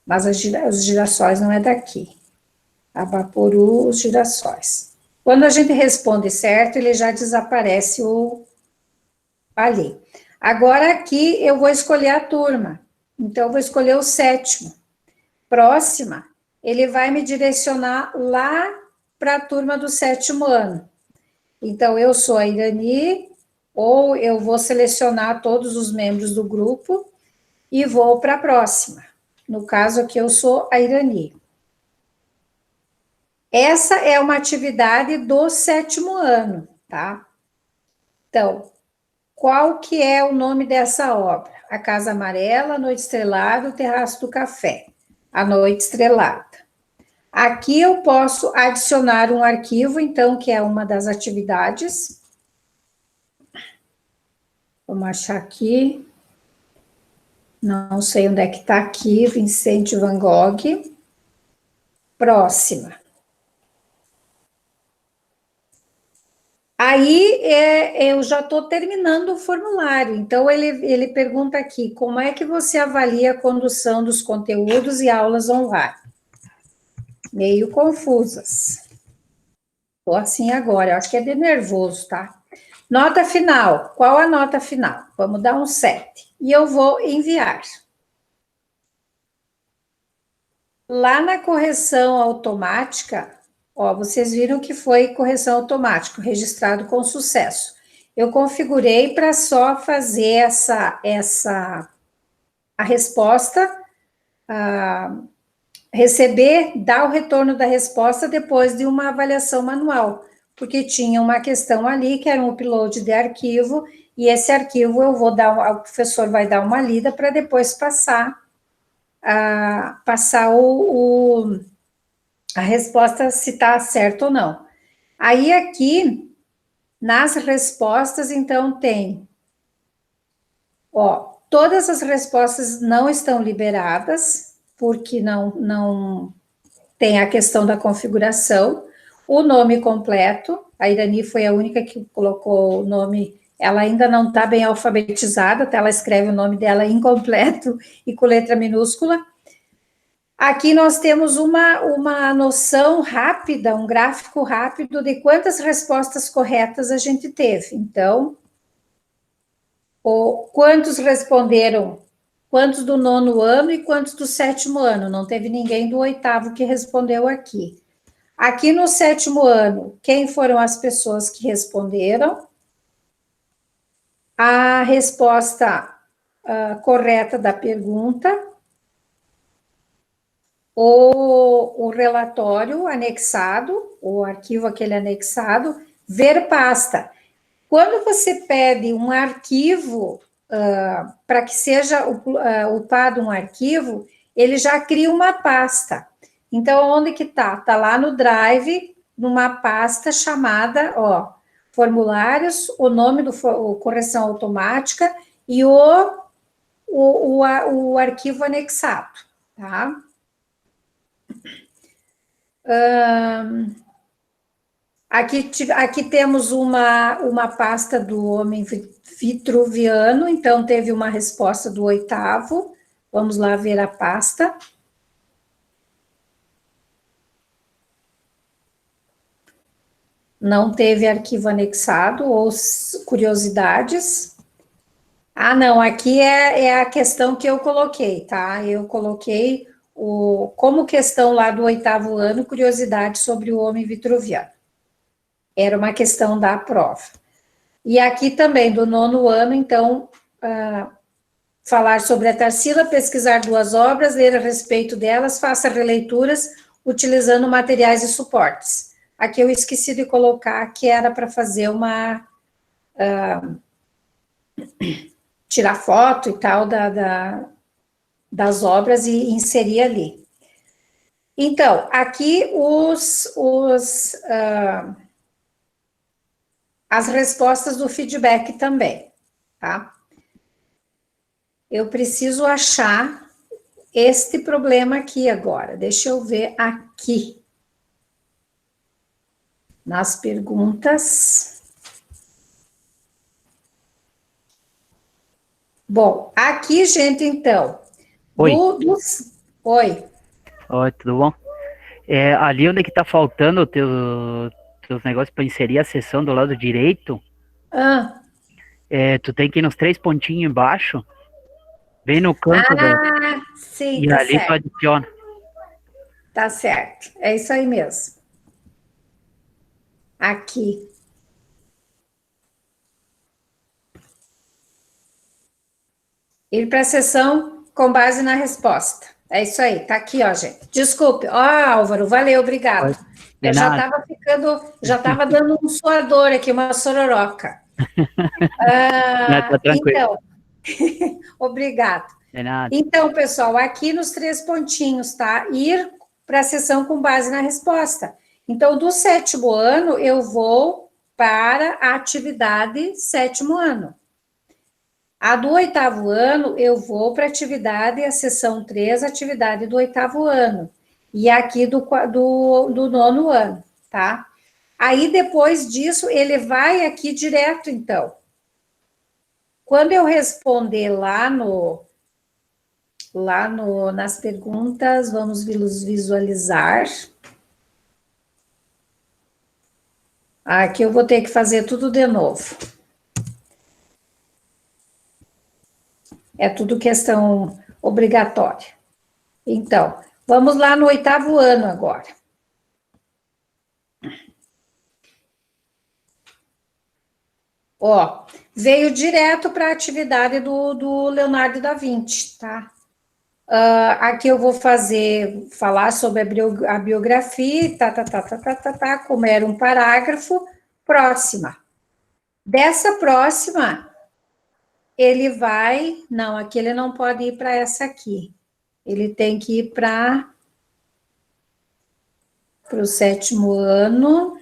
Mas os girassóis não é daqui. A Baporu, os girassóis. Quando a gente responde certo, ele já desaparece ali. Agora aqui eu vou escolher a turma. Então, eu vou escolher o 7º. Próxima, ele vai me direcionar lá para a turma do 7º ano. Então, eu sou a Irani, ou eu vou selecionar todos os membros do grupo e vou para a próxima. No caso aqui, eu sou a Irani. Essa é uma atividade do 7º ano, tá? Então, qual que é o nome dessa obra? A Casa Amarela, A Noite Estrelada, O Terraço do Café. A Noite Estrelada. Aqui eu posso adicionar um arquivo, então, que é uma das atividades. Vamos achar aqui. Não sei onde é que está aqui, Vincent Van Gogh. Próxima. Aí eu já estou terminando o formulário, então ele pergunta aqui, como é que você avalia a condução dos conteúdos e aulas online? Meio confusas. Estou assim agora, eu acho que é de nervoso, tá? Nota final, qual a nota final? Vamos dar um 7. E eu vou enviar. Lá na correção automática, ó, vocês viram que foi correção automática, registrado com sucesso. Eu configurei para só fazer a resposta, receber, dar o retorno da resposta depois de uma avaliação manual, porque tinha uma questão ali que era um upload de arquivo, e esse arquivo eu vou dar, o professor vai dar uma lida para depois passar a resposta se está certo ou não. Aí aqui, nas respostas, então, tem, ó, todas as respostas não estão liberadas, porque não tem a questão da configuração, o nome completo, a Irani foi a única que colocou o nome, ela ainda não está bem alfabetizada, tá? Ela escreve o nome dela incompleto e com letra minúscula. Aqui nós temos uma noção rápida, um gráfico rápido de quantas respostas corretas a gente teve. Então, quantos responderam, quantos do 9º ano e quantos do 7º ano. Não teve ninguém do 8º que respondeu aqui. Aqui no 7º ano, quem foram as pessoas que responderam? A resposta correta da pergunta, o relatório anexado, o arquivo aquele anexado, ver pasta. Quando você pede um arquivo para que seja upado um arquivo, ele já cria uma pasta. Então, onde que está? Está lá no Drive, numa pasta chamada, ó, formulários, o nome do correção automática e o arquivo anexado, tá? Aqui temos uma pasta do homem vitruviano, então teve uma resposta do 8º. Vamos lá ver a pasta. Não teve arquivo anexado ou curiosidades. Ah, não, aqui é a questão que eu coloquei, tá? Eu coloquei como questão lá do 8º ano, curiosidade sobre o homem vitruviano. Era uma questão da prova. E aqui também, do 9º ano, então, falar sobre a Tarsila, pesquisar 2 obras, ler a respeito delas, faça releituras, utilizando materiais e suportes. Aqui eu esqueci de colocar que era para fazer tirar foto e tal das obras e inserir ali. Então, aqui as respostas do feedback também, tá? Eu preciso achar este problema aqui agora. Deixa eu ver aqui. Nas perguntas. Bom, aqui, gente, então. Oi. Oi. Oi, tudo bom? Ali onde que tá faltando teus negócios para inserir a seção do lado direito, tu tem que ir nos 3 pontinhos embaixo, bem no canto sim, e tá ali certo. tu adiciona. Tá certo, é isso aí mesmo. Aqui. Ir para a sessão com base na resposta. É isso aí, tá aqui, ó, gente. Desculpe. Ó, Álvaro, valeu, obrigado. Eu já estava dando um suador aqui, uma sororoca. Não, tá tranquilo. Então, obrigado. De nada. Então, pessoal, aqui nos 3 pontinhos, tá? Ir para a sessão com base na resposta. Então, do 7º ano, eu vou para a atividade 7º ano. A do 8º ano, eu vou para a atividade, a sessão 3, atividade do 8º ano. E aqui do 9º ano, tá? Aí, depois disso, ele vai aqui direto, então. Quando eu responder nas perguntas, vamos visualizar. Aqui eu vou ter que fazer tudo de novo. É tudo questão obrigatória. Então, vamos lá no 8º ano agora. Ó, veio direto para a atividade do Leonardo da Vinci, tá? Aqui eu vou falar sobre a biografia, como era um parágrafo, próxima. Dessa próxima, ele vai... Não, aqui ele não pode ir para essa aqui. Ele tem que ir para o 7º ano.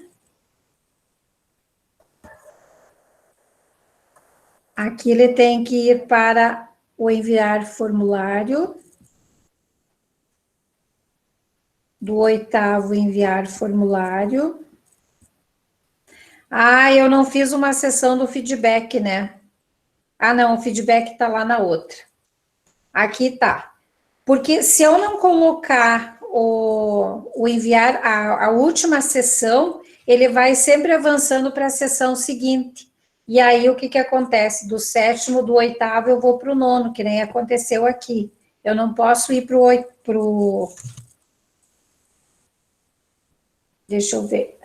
Aqui ele tem que ir para o enviar formulário. Do 8º enviar formulário. Eu não fiz uma sessão do feedback, né? Não, o feedback está lá na outra. Aqui tá. Porque se eu não colocar o enviar a última sessão, ele vai sempre avançando para a sessão seguinte. E aí, o que acontece? Do 7º, do 8º, eu vou para o 9º, que nem aconteceu aqui. Eu não posso ir para o... Deixa eu ver.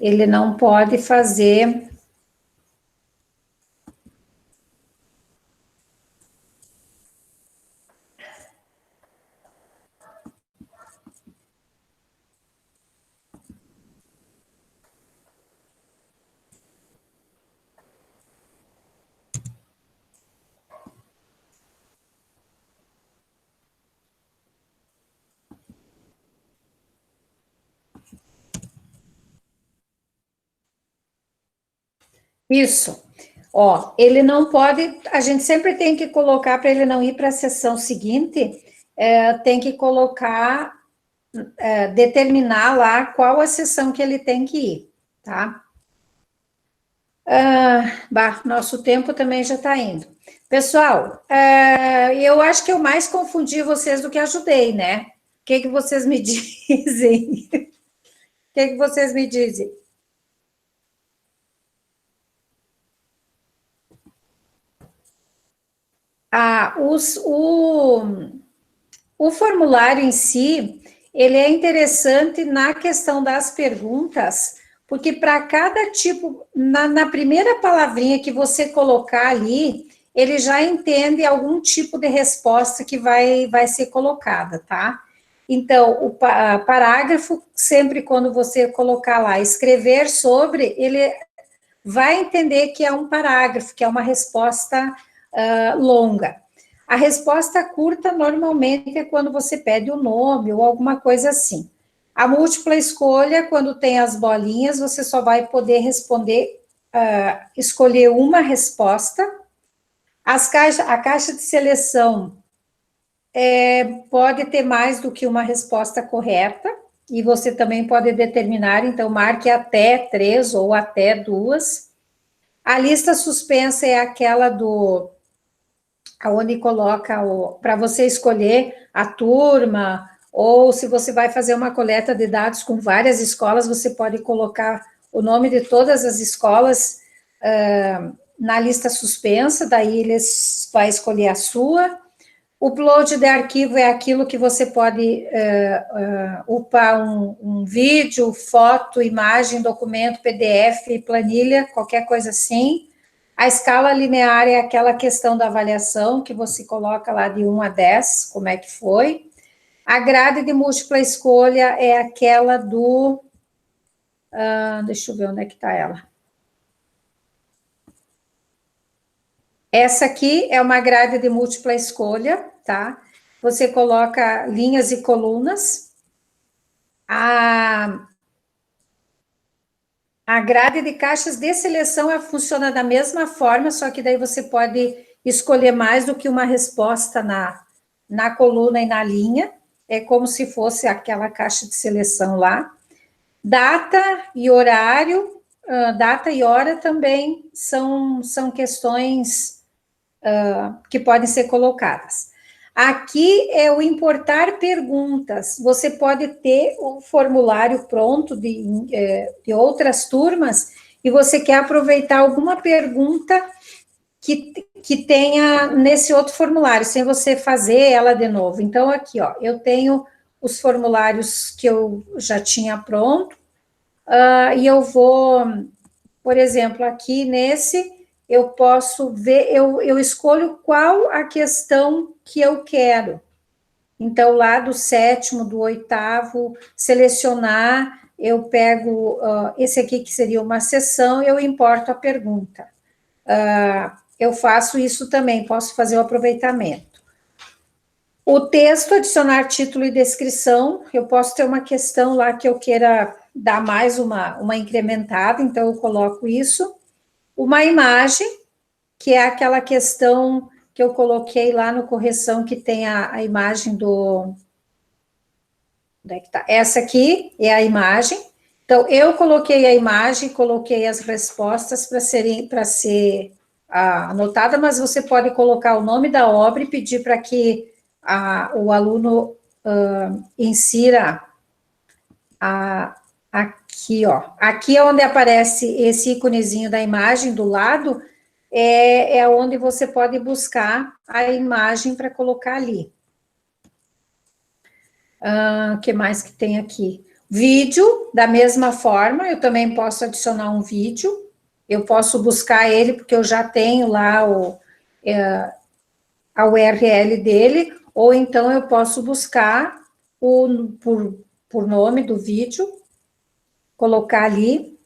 Ele não pode fazer... Isso. Ó, ele não pode... A gente sempre tem que colocar, para ele não ir para a sessão seguinte, tem que colocar... determinar lá qual a sessão que ele tem que ir, tá? Nosso tempo também já está indo. Pessoal, eu acho que eu mais confundi vocês do que ajudei, né? O que vocês me dizem? O que vocês me dizem? O formulário em si, ele é interessante na questão das perguntas, porque para cada tipo, na primeira palavrinha que você colocar ali, ele já entende algum tipo de resposta que vai ser colocada, tá? Então, o parágrafo, sempre quando você colocar lá, escrever sobre, ele vai entender que é um parágrafo, que é uma resposta longa. A resposta curta, normalmente, é quando você pede o nome ou alguma coisa assim. A múltipla escolha, quando tem as bolinhas, você só vai poder responder, escolher uma resposta. A caixa de seleção pode ter mais do que uma resposta correta, e você também pode determinar, então, marque até 3 ou até 2. A lista suspensa é aquela onde coloca para você escolher a turma, ou se você vai fazer uma coleta de dados com várias escolas, você pode colocar o nome de todas as escolas na lista suspensa, daí eles vai escolher a sua. O upload de arquivo é aquilo que você pode upar um vídeo, foto, imagem, documento, PDF, planilha, qualquer coisa assim. A escala linear é aquela questão da avaliação que você coloca lá de 1 a 10, como é que foi. A grade de múltipla escolha é aquela do... deixa eu ver onde é que está ela. Essa aqui é uma grade de múltipla escolha, tá? Você coloca linhas e colunas. A grade de caixas de seleção ela funciona da mesma forma, só que daí você pode escolher mais do que uma resposta na coluna e na linha. É como se fosse aquela caixa de seleção lá. Data e horário, data e hora também são questões que podem ser colocadas. Aqui é o importar perguntas. Você pode ter o formulário pronto de outras turmas e você quer aproveitar alguma pergunta que tenha nesse outro formulário, sem você fazer ela de novo. Então, aqui, ó, eu tenho os formulários que eu já tinha pronto, e eu vou, por exemplo, aqui nesse, eu posso ver, eu escolho qual a questão que eu quero. Então, lá do 7º, do 8º, selecionar, eu pego esse aqui que seria uma seção, eu importo a pergunta. Eu faço isso também, posso fazer o aproveitamento. O texto, adicionar título e descrição, eu posso ter uma questão lá que eu queira dar mais uma incrementada, então eu coloco isso. Uma imagem, que é aquela questão que eu coloquei lá no correção, que tem a imagem do... Onde é que tá? Essa aqui é a imagem. Então, eu coloquei a imagem, coloquei as respostas para ser anotada, mas você pode colocar o nome da obra e pedir para que o aluno insira aqui, ó. Aqui é onde aparece esse íconezinho da imagem do lado, é onde você pode buscar a imagem para colocar ali. O que mais que tem aqui? Vídeo, da mesma forma, eu também posso adicionar um vídeo, eu posso buscar ele, porque eu já tenho lá a URL dele, ou então eu posso buscar por nome do vídeo, colocar ali,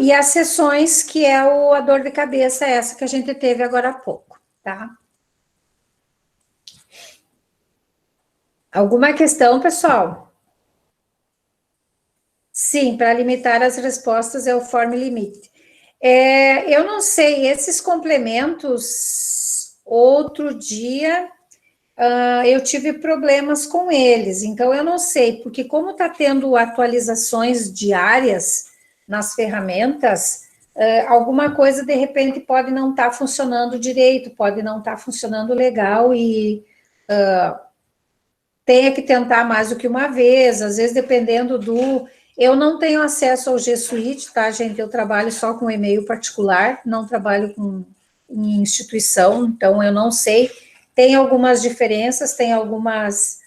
e as sessões, que é a dor de cabeça, essa que a gente teve agora há pouco, tá? Alguma questão, pessoal? Sim, para limitar as respostas é o form limit. Eu não sei, esses complementos, outro dia eu tive problemas com eles, então eu não sei, porque como está tendo atualizações diárias nas ferramentas, alguma coisa de repente pode não estar funcionando direito, pode não estar funcionando legal e tenha que tentar mais do que uma vez, às vezes dependendo do... Eu não tenho acesso ao G Suite, tá, gente? Eu trabalho só com e-mail particular, não trabalho em instituição, então eu não sei. Tem algumas diferenças, tem algumas...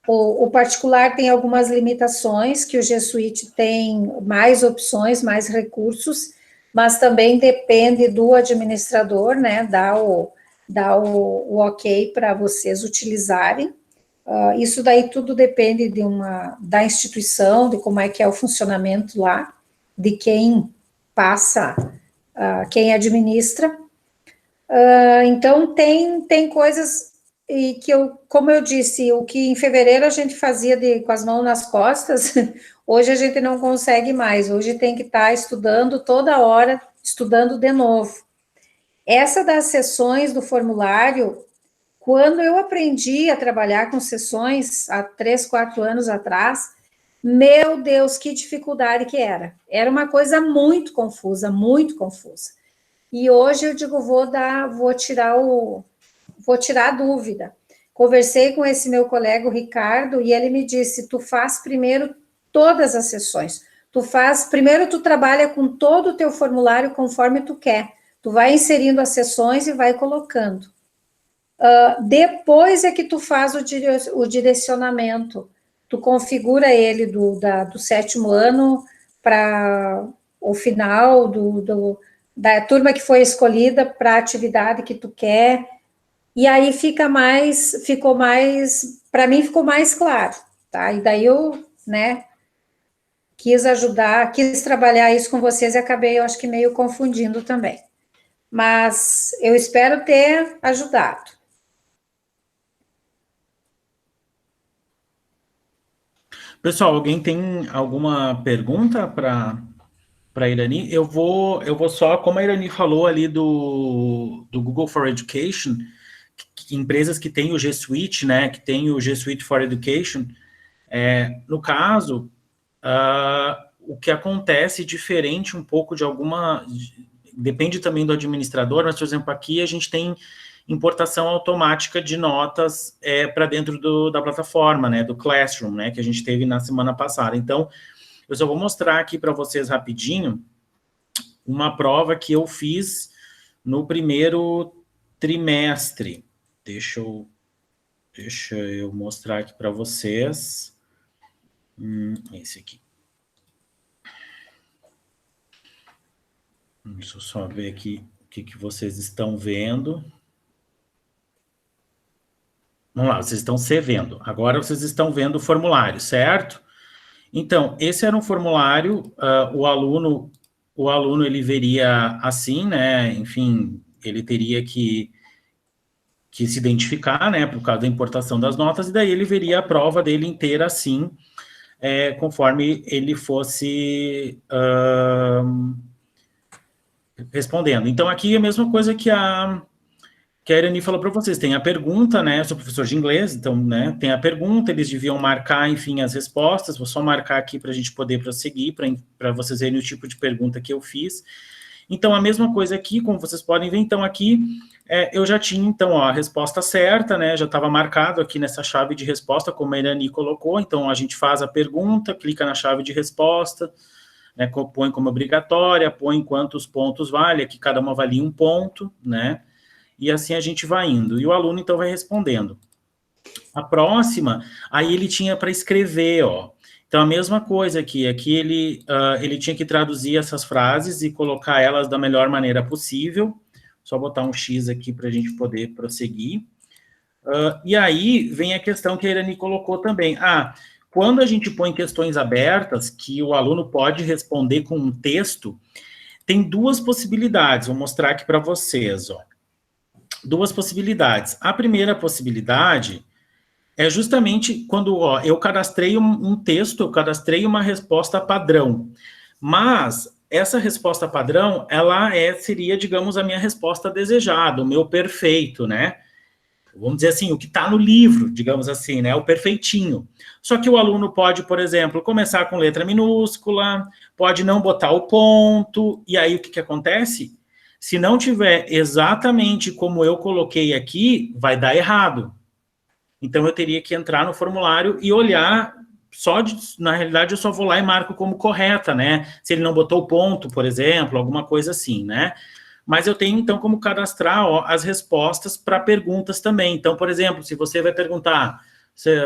o particular tem algumas limitações, que o G Suite tem mais opções, mais recursos, mas também depende do administrador, né, dar o ok para vocês utilizarem. Isso daí tudo depende da instituição, de como é que é o funcionamento lá, de quem passa, quem administra. Então, tem coisas que como eu disse, o que em fevereiro a gente fazia com as mãos nas costas, hoje a gente não consegue mais, hoje tem que estar estudando toda hora, estudando de novo. Essa das sessões do formulário, quando eu aprendi a trabalhar com sessões, há 3, 4 anos atrás, meu Deus, que dificuldade que era. Era uma coisa muito confusa, muito confusa. E hoje eu digo, vou tirar a dúvida. Conversei com esse meu colega, o Ricardo, e ele me disse, tu faz primeiro todas as sessões. Primeiro tu trabalha com todo o teu formulário conforme tu quer. Tu vai inserindo as sessões e vai colocando. Depois é que tu faz o direcionamento, tu configura ele do 7º ano para o final da turma que foi escolhida para a atividade que tu quer, e aí para mim ficou mais claro, tá? E daí eu, né, quis ajudar, quis trabalhar isso com vocês e acabei, eu acho que meio confundindo também. Mas eu espero ter ajudado. Pessoal, alguém tem alguma pergunta para a Irani? Eu vou só, como a Irani falou ali do Google for Education, empresas que têm o G Suite, né, que tem o G Suite for Education, no caso, o que acontece diferente um pouco de alguma... Depende também do administrador, mas, por exemplo, aqui a gente tem importação automática de notas para dentro da plataforma, né, do Classroom, né, que a gente teve na semana passada. Então, eu só vou mostrar aqui para vocês rapidinho uma prova que eu fiz no primeiro trimestre. Deixa eu mostrar aqui para vocês. Esse aqui. Deixa eu só ver aqui o que vocês estão vendo. Vamos lá, vocês estão se vendo. Agora vocês estão vendo o formulário, certo? Então, esse era um formulário, o aluno ele veria assim, né? Enfim, ele teria que se identificar, né? Por causa da importação das notas, e daí ele veria a prova dele inteira assim, conforme ele fosse respondendo. Então, aqui é a mesma coisa que a Irani falou para vocês, tem a pergunta, né, eu sou professor de inglês, então, né, tem a pergunta, eles deviam marcar, enfim, as respostas, vou só marcar aqui para a gente poder prosseguir, para vocês verem o tipo de pergunta que eu fiz. Então, a mesma coisa aqui, como vocês podem ver, então, aqui, eu já tinha, então, ó, a resposta certa, né, já estava marcado aqui nessa chave de resposta, como a Irani colocou, então, a gente faz a pergunta, clica na chave de resposta, né, põe como obrigatória, põe quantos pontos vale, aqui cada uma valia um ponto, né, e assim a gente vai indo. E o aluno, então, vai respondendo. A próxima, aí ele tinha para escrever, ó. Então, a mesma coisa aqui. Aqui ele tinha que traduzir essas frases e colocar elas da melhor maneira possível. Só botar um X aqui para a gente poder prosseguir. E aí vem a questão que a Irani colocou também. Quando a gente põe questões abertas, que o aluno pode responder com um texto, tem duas possibilidades. Vou mostrar aqui para vocês, ó. Duas possibilidades. A primeira possibilidade é justamente quando eu cadastrei um texto, eu cadastrei uma resposta padrão. Mas essa resposta padrão, ela seria, digamos, a minha resposta desejada, o meu perfeito, né? Vamos dizer assim, o que está no livro, digamos assim, né? O perfeitinho. Só que o aluno pode, por exemplo, começar com letra minúscula, pode não botar o ponto, e aí o que acontece? Se não tiver exatamente como eu coloquei aqui, vai dar errado. Então, eu teria que entrar no formulário e olhar, na realidade, eu só vou lá e marco como correta, né? Se ele não botou o ponto, por exemplo, alguma coisa assim, né? Mas eu tenho, então, como cadastrar as respostas para perguntas também. Então, por exemplo, se você vai perguntar,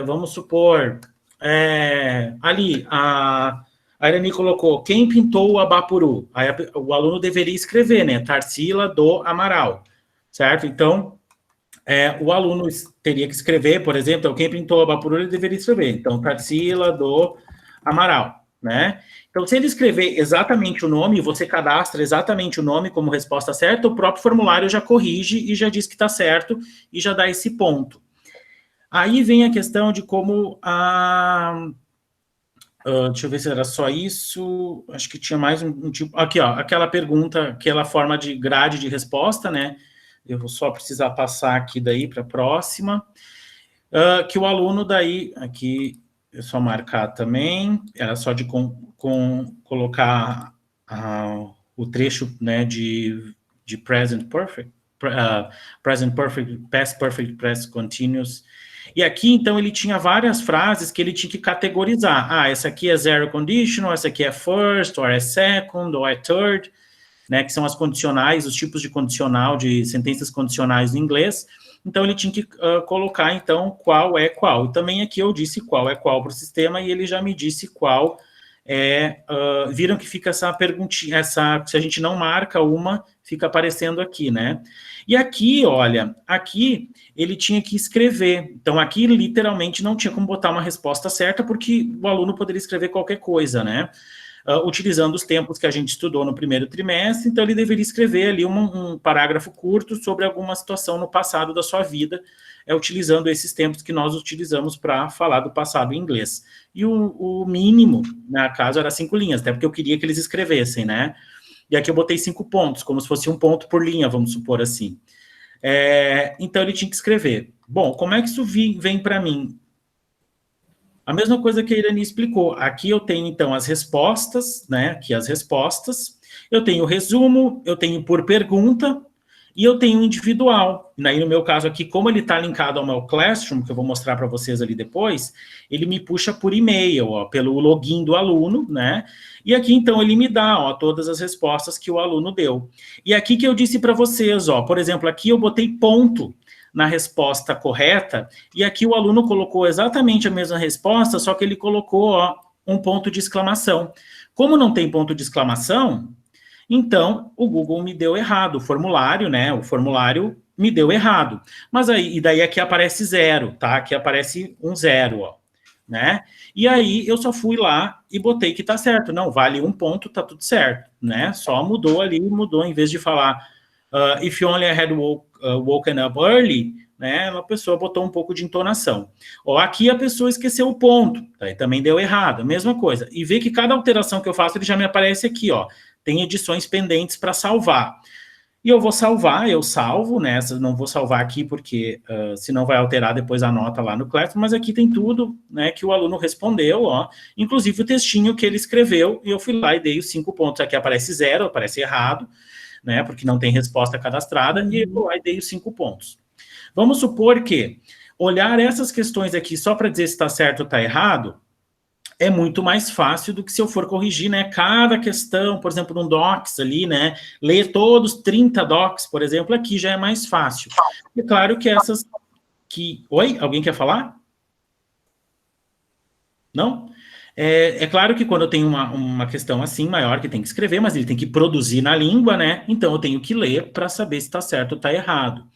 vamos supor, ali, a Irani colocou, quem pintou o Abapuru? Aí o aluno deveria escrever, né? Tarsila do Amaral, certo? Então, o aluno teria que escrever, por exemplo, quem pintou o Abapuru, ele deveria escrever. Então, Tarsila do Amaral, né? Então, se ele escrever exatamente o nome, você cadastra exatamente o nome como resposta certa, o próprio formulário já corrige e já diz que está certo e já dá esse ponto. Aí vem a questão de como deixa eu ver se era só isso. Acho que tinha mais um tipo... Aqui, ó, aquela pergunta, aquela forma de grade de resposta, né? Eu vou só precisar passar aqui daí para a próxima. Que o aluno daí... Aqui, é só marcar também. Era só de colocar o trecho, né, de present perfect. Present perfect, past perfect, past continuous... E aqui, então, ele tinha várias frases que ele tinha que categorizar. Essa aqui é zero conditional, essa aqui é first, ou é second, ou é third, né, que são as condicionais, os tipos de condicional, de sentenças condicionais no inglês. Então, ele tinha que colocar, então, qual é qual. E também aqui eu disse qual é qual para o sistema, e ele já me disse qual viram que fica essa perguntinha, se a gente não marca uma, fica aparecendo aqui, né? E aqui, olha, aqui ele tinha que escrever. Então, aqui, literalmente, não tinha como botar uma resposta certa, porque o aluno poderia escrever qualquer coisa, né? Utilizando os tempos que a gente estudou no primeiro trimestre, então ele deveria escrever ali um parágrafo curto sobre alguma situação no passado da sua vida, utilizando esses tempos que nós utilizamos para falar do passado em inglês. E o mínimo, na caso, era 5 linhas, até porque eu queria que eles escrevessem, né? E aqui eu botei 5 pontos, como se fosse um ponto por linha, vamos supor assim. Então ele tinha que escrever. Bom, como é que isso vem para mim? A mesma coisa que a Irani explicou. Aqui eu tenho, então, as respostas, né? Aqui as respostas. Eu tenho o resumo, eu tenho por pergunta, e eu tenho individual. Aí, no meu caso aqui, como ele está linkado ao meu Classroom, que eu vou mostrar para vocês ali depois, ele me puxa por e-mail, ó, pelo login do aluno, né? E aqui, então, ele me dá, ó, todas as respostas que o aluno deu. E aqui que eu disse para vocês, ó, por exemplo, aqui eu botei ponto na resposta correta, e aqui o aluno colocou exatamente a mesma resposta, só que ele colocou, ó, um ponto de exclamação. Como não tem ponto de exclamação, então o Google me deu errado, o formulário, né, o formulário me deu errado. Mas aí, e daí aqui aparece 0, tá? Aqui aparece um 0, ó, né? E aí eu só fui lá e botei que tá certo. Não, vale 1 ponto, tá tudo certo, né? Só mudou ali, mudou, em vez de falar if you only had woken up early, né, a pessoa botou um pouco de entonação. Ó, aqui a pessoa esqueceu o ponto, tá? E também deu errado, a mesma coisa. E vê que cada alteração que eu faço, ele já me aparece aqui, ó, tem edições pendentes para salvar. E eu vou salvar, eu salvo, né, não vou salvar aqui porque senão vai alterar depois a nota lá no Classroom, mas aqui tem tudo, né, que o aluno respondeu, ó, inclusive o textinho que ele escreveu, e eu fui lá e dei os 5 pontos. Aqui aparece 0, aparece errado, né, porque não tem resposta cadastrada, e eu aí dei os 5 pontos. Vamos supor que olhar essas questões aqui só para dizer se está certo ou está errado é muito mais fácil do que se eu for corrigir, né, cada questão, por exemplo, num docs ali, né, ler todos 30 docs, por exemplo, aqui já é mais fácil. É claro que essas que... Oi? Alguém quer falar? Não? É claro que quando eu tenho uma questão assim maior, que tem que escrever, mas ele tem que produzir na língua, né? Então eu tenho que ler para saber se está certo ou está errado.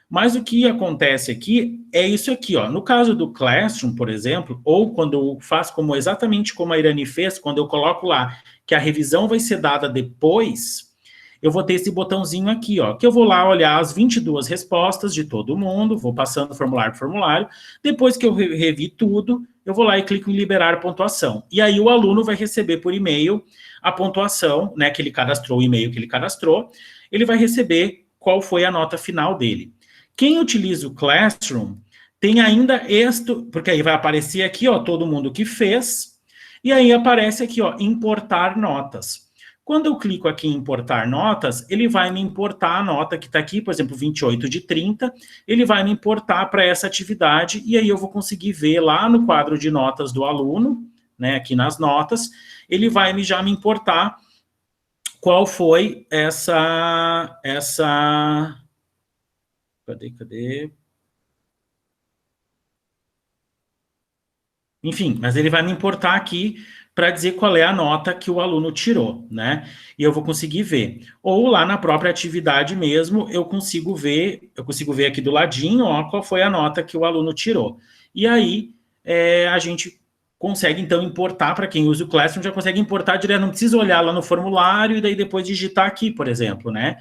Mas o que acontece aqui é isso aqui, ó. No caso do Classroom, por exemplo, ou quando eu faço exatamente como a Irani fez, quando eu coloco lá que a revisão vai ser dada depois, eu vou ter esse botãozinho aqui, ó, que eu vou lá olhar as 22 respostas de todo mundo, vou passando formulário por formulário, depois que eu revi tudo, eu vou lá e clico em liberar pontuação. E aí o aluno vai receber por e-mail a pontuação, né, que ele cadastrou, o e-mail que ele cadastrou, ele vai receber qual foi a nota final dele. Quem utiliza o Classroom tem ainda porque aí vai aparecer aqui, ó, todo mundo que fez, e aí aparece aqui, ó, importar notas. Quando eu clico aqui em importar notas, ele vai me importar a nota que está aqui, por exemplo, 28 de 30, ele vai me importar para essa atividade, e aí eu vou conseguir ver lá no quadro de notas do aluno, né, aqui nas notas, ele vai já me importar qual foi essa... Cadê? Enfim, mas ele vai me importar aqui para dizer qual é a nota que o aluno tirou, né? E eu vou conseguir ver. Ou lá na própria atividade mesmo, eu consigo ver aqui do ladinho, ó, qual foi a nota que o aluno tirou. E aí, a gente consegue, então, importar, para quem usa o Classroom, já consegue importar direto, não precisa olhar lá no formulário e daí depois digitar aqui, por exemplo, né?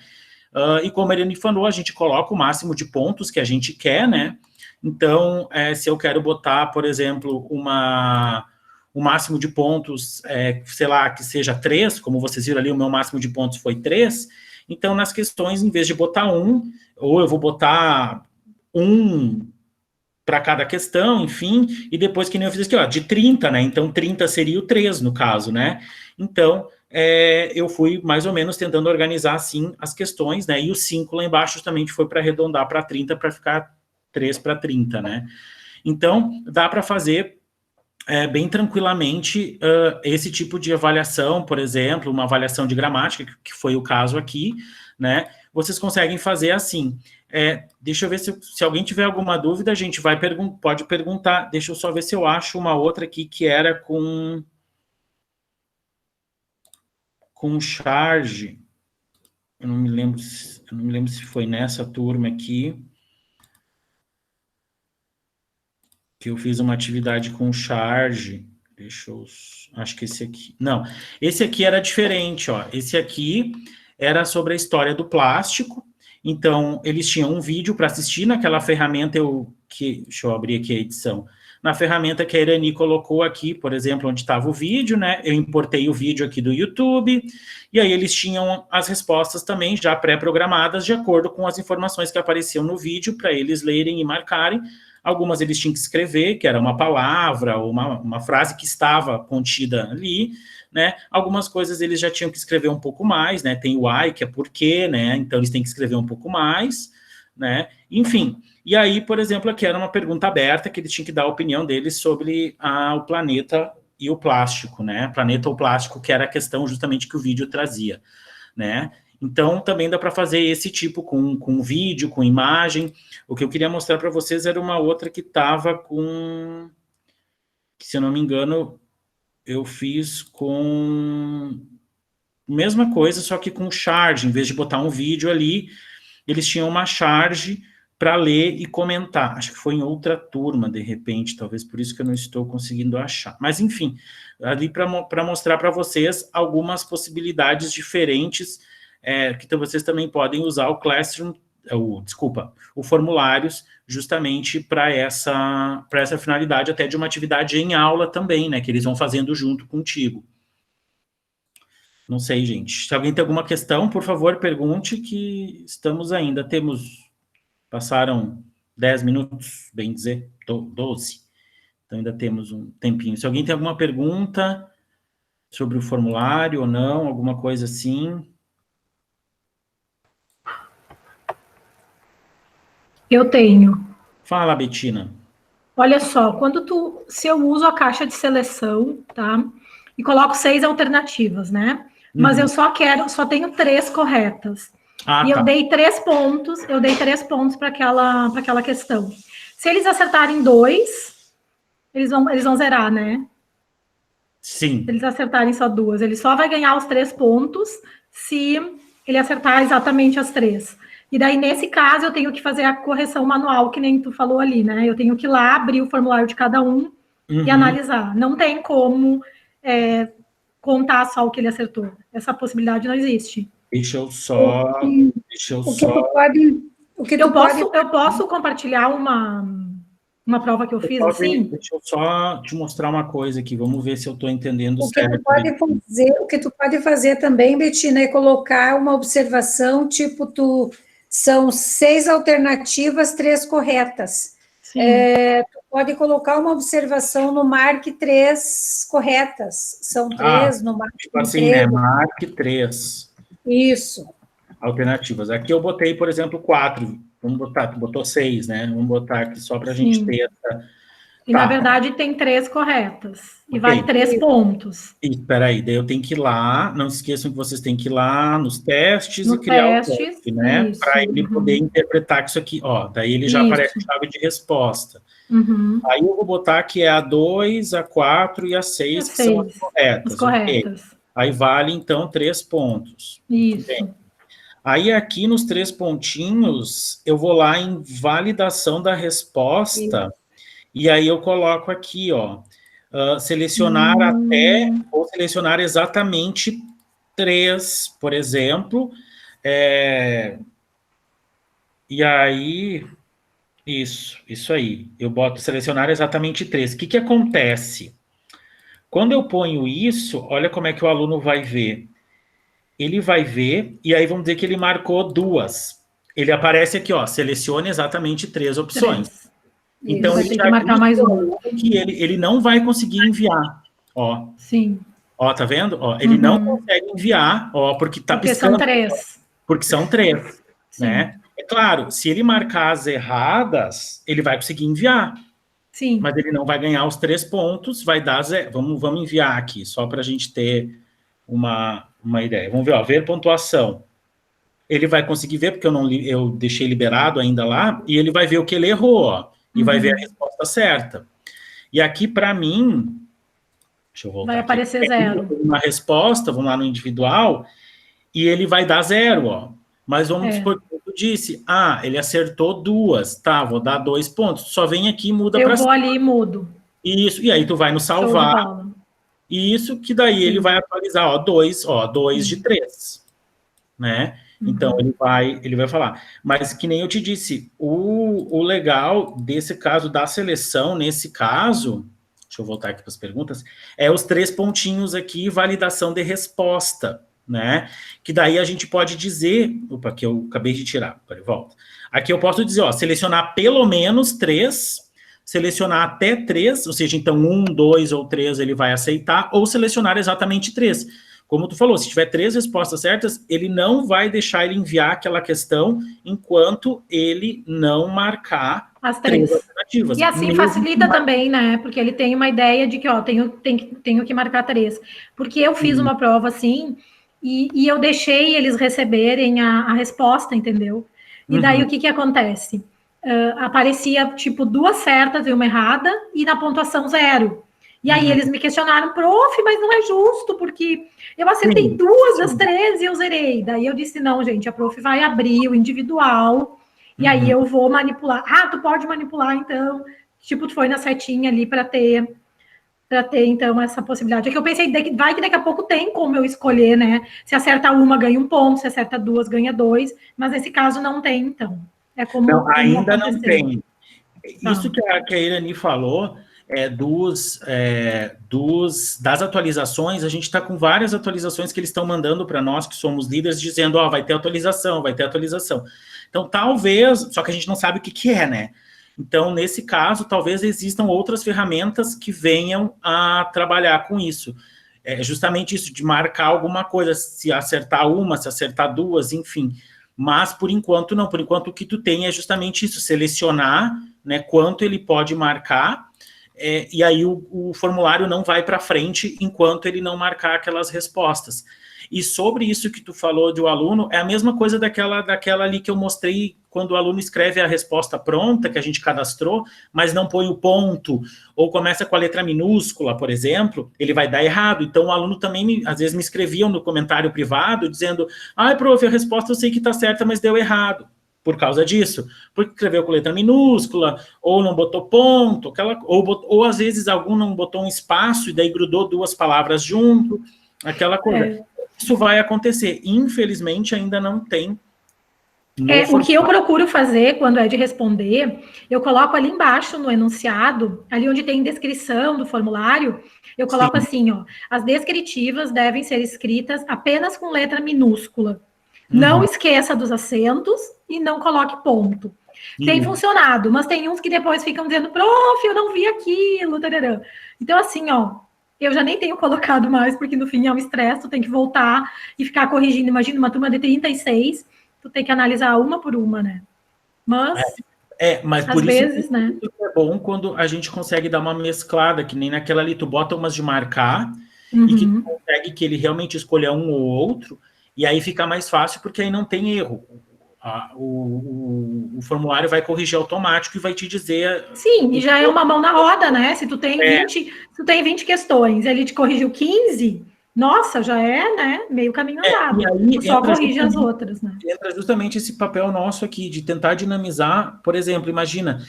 E como a Irene falou, a gente coloca o máximo de pontos que a gente quer, né? Então, se eu quero botar, por exemplo, o máximo de pontos, sei lá, que seja 3, como vocês viram ali, o meu máximo de pontos foi 3, então nas questões, em vez de botar 1, ou eu vou botar 1 para cada questão, enfim, e depois que nem eu fiz aqui, ó, de 30, né? Então, 30 seria o 3, no caso, né? Então, eu fui mais ou menos tentando organizar, assim, as questões, né? E o 5 lá embaixo justamente foi para arredondar para 30, para ficar 3 para 30, né? Então, dá para fazer bem tranquilamente esse tipo de avaliação, por exemplo, uma avaliação de gramática, que foi o caso aqui, né? Vocês conseguem fazer assim. Deixa eu ver se alguém tiver alguma dúvida, a gente pode perguntar. Deixa eu só ver se eu acho uma outra aqui que era com... com charge, eu não me lembro se foi nessa turma aqui, que eu fiz uma atividade com charge. Deixa eu... Acho que esse aqui... Não, esse aqui era diferente, ó. Esse aqui era sobre a história do plástico. Então, eles tinham um vídeo para assistir naquela ferramenta, deixa eu abrir aqui a edição. Na ferramenta que a Irani colocou aqui, por exemplo, onde estava o vídeo, né? Eu importei o vídeo aqui do YouTube, e aí eles tinham as respostas também já pré-programadas, de acordo com as informações que apareciam no vídeo, para eles lerem e marcarem. Algumas eles tinham que escrever, que era uma palavra ou uma frase que estava contida ali, né? Algumas coisas eles já tinham que escrever um pouco mais, né? Tem o why, que é porquê, né? Então eles têm que escrever um pouco mais, né? Enfim, e aí, por exemplo, aqui era uma pergunta aberta que eles tinham que dar a opinião deles sobre o planeta e o plástico, né? Planeta ou plástico, que era a questão justamente que o vídeo trazia, né? Então, também dá para fazer esse tipo com vídeo, com imagem. O que eu queria mostrar para vocês era uma outra que estava com... Que, se eu não me engano, eu fiz com... Mesma coisa, só que com charge. Em vez de botar um vídeo ali, eles tinham uma charge para ler e comentar. Acho que foi em outra turma, de repente, talvez por isso que eu não estou conseguindo achar. Mas, enfim, ali para mostrar para vocês algumas possibilidades diferentes, que vocês também podem usar o Classroom, o formulários, justamente para essa finalidade, até de uma atividade em aula também, né, que eles vão fazendo junto contigo. Não sei, gente. Se alguém tem alguma questão, por favor, pergunte, que estamos ainda. Passaram 10 minutos, bem dizer, 12. Então, ainda temos um tempinho. Se alguém tem alguma pergunta sobre o formulário ou não, alguma coisa assim... Eu tenho. Fala, Betina. Olha só, se eu uso a caixa de seleção, tá? E coloco 6 alternativas, né? Mas eu só tenho 3 corretas. E eu dei 3 pontos, para aquela questão. Se eles acertarem 2, eles vão zerar, né? Sim. Se eles acertarem só 2, ele só vai ganhar os 3 pontos se ele acertar exatamente as 3. E daí, nesse caso, eu tenho que fazer a correção manual, que nem tu falou ali, né? Eu tenho que ir lá, abrir o formulário de cada um e analisar. Não tem como contar só o que ele acertou. Essa possibilidade não existe. Deixa eu só... Eu posso compartilhar uma prova que eu fiz assim? Deixa eu só te mostrar uma coisa aqui. Vamos ver se eu estou entendendo certo. O que tu pode fazer também, Betina, é colocar uma observação, tipo, são 6 alternativas, 3 corretas. Tu pode colocar uma observação no marque 3 corretas. São 3 no marque 3. Tipo assim, né? Marque 3. Isso. Alternativas. Aqui eu botei, por exemplo, 4. Vamos botar, tu botou 6, né? Vamos botar aqui só para a gente ter essa... E, na verdade, tem 3 corretas. E vale 3 pontos. Espera aí, daí eu tenho que ir lá, não se esqueçam que vocês têm que ir lá nos testes e criar o teste, né? Para ele poder interpretar que isso aqui, ó, daí ele já aparece chave de resposta. Aí eu vou botar que é a 2, a 4 e a 6, que são as corretas. As corretas. Okay. Aí vale, então, 3 pontos. Isso. Bem. Aí, aqui nos 3 pontinhos, eu vou lá em validação da resposta, e aí eu coloco aqui, ó, selecionar até, ou selecionar exatamente 3, por exemplo, e aí, isso aí, eu boto selecionar exatamente 3. O que acontece? Quando eu ponho isso, olha como é que o aluno vai ver. Ele vai ver, e aí vamos dizer que ele marcou 2. Ele aparece aqui, ó, selecione exatamente 3 opções. 3. Então, ele tem que marcar mais uma. Que ele não vai conseguir enviar, ó. Sim. Ó, tá vendo? Ó, ele não consegue enviar, ó, porque tá piscando. Porque são 3. Porque são 3, né? É claro, se ele marcar as erradas, ele vai conseguir enviar. Sim. Mas ele não vai ganhar os 3 pontos, vai dar 0. Vamos enviar aqui, só para a gente ter uma ideia. Vamos ver, ó, ver pontuação. Ele vai conseguir ver, porque eu deixei liberado ainda lá, e ele vai ver o que ele errou, ó, e vai ver a resposta certa. E aqui, para mim, Deixa eu voltar Vai aparecer aqui. zero. Uma resposta, vamos lá no individual, e ele vai dar 0, ó. Mas vamos supor que eu disse, ele acertou 2, tá, vou dar 2 pontos. Só vem aqui e muda para Eu vou ali e mudo. Isso, e aí tu vai no salvar, e isso que daí ele vai atualizar, ó, 2 de 3, né? Então, ele vai falar. Mas, que nem eu te disse, o legal desse caso da seleção, nesse caso, deixa eu voltar aqui para as perguntas, é os 3 pontinhos aqui, validação de resposta, né? Que daí a gente pode dizer, opa, que eu acabei de tirar, peraí, volta. Aqui eu posso dizer, ó, selecionar pelo menos 3, selecionar até 3, ou seja, então 1, 2 ou 3 ele vai aceitar, ou selecionar exatamente 3. Como tu falou, se tiver 3 respostas certas, ele não vai deixar ele enviar aquela questão enquanto ele não marcar as 3 alternativas. E assim facilita também, né? Porque ele tem uma ideia de que, ó, tenho que marcar 3. Porque eu fiz uma prova assim, e eu deixei eles receberem a resposta, entendeu? E daí o que acontece? Aparecia, tipo, 2 certas e uma errada, e na pontuação 0. E aí eles me questionaram, prof, mas não é justo, porque eu acertei 2 das 3 e eu zerei. Daí eu disse, não, gente, a prof vai abrir o individual, e aí eu vou manipular. Tu pode manipular, então. Tipo, tu foi na setinha ali para ter, então, essa possibilidade. É que eu pensei, vai que daqui a pouco tem como eu escolher, né? Se acerta 1, ganha 1 ponto, se acerta 2, ganha 2, mas nesse caso não tem, então. É como. Não, ainda não tem. Isso que a Irani falou, das atualizações, a gente está com várias atualizações que eles estão mandando para nós, que somos líderes, dizendo, vai ter atualização, vai ter atualização. Então, talvez, só que a gente não sabe o que é, né? Então, nesse caso, talvez existam outras ferramentas que venham a trabalhar com isso. É justamente isso, de marcar alguma coisa, se acertar 1, se acertar 2, enfim. Mas, por enquanto, não. Por enquanto, o que tu tem é justamente isso, selecionar, né, quanto ele pode marcar, e aí o formulário não vai para frente enquanto ele não marcar aquelas respostas. E sobre isso que tu falou do aluno, é a mesma coisa daquela ali que eu mostrei quando o aluno escreve a resposta pronta, que a gente cadastrou, mas não põe o ponto, ou começa com a letra minúscula, por exemplo, ele vai dar errado. Então, o aluno também, às vezes, me escreviam no comentário privado, dizendo, prof, a resposta eu sei que está certa, mas deu errado. Por causa disso, porque escreveu com letra minúscula, ou não botou ponto, ou às vezes algum não botou um espaço, e daí grudou 2 palavras junto, aquela coisa. Isso vai acontecer. Infelizmente, ainda não tem. O que eu procuro fazer quando é de responder, eu coloco ali embaixo no enunciado, ali onde tem descrição do formulário, eu coloco assim, ó, as descritivas devem ser escritas apenas com letra minúscula. Não esqueça dos acentos e não coloque ponto. Tem funcionado, mas tem uns que depois ficam dizendo, prof, eu não vi aquilo, tarará. Então, assim, ó, eu já nem tenho colocado mais, porque no fim é um estresse, tu tem que voltar e ficar corrigindo. Imagina uma turma de 36, tu tem que analisar uma por uma, né? Mas, mas às por vezes, isso né? É bom quando a gente consegue dar uma mesclada, que nem naquela ali, tu bota umas de marcar, e que tu consegue que ele realmente escolha um ou outro, e aí fica mais fácil, porque aí não tem erro. O formulário vai corrigir automático e vai te dizer... Sim, e já é uma mão na roda, né? Se tu tem 20 questões, ele te corrigiu 15, nossa, já é, né, meio caminho andado. E aí tu só corrige as outras, né? Entra justamente esse papel nosso aqui, de tentar dinamizar, por exemplo, imagina,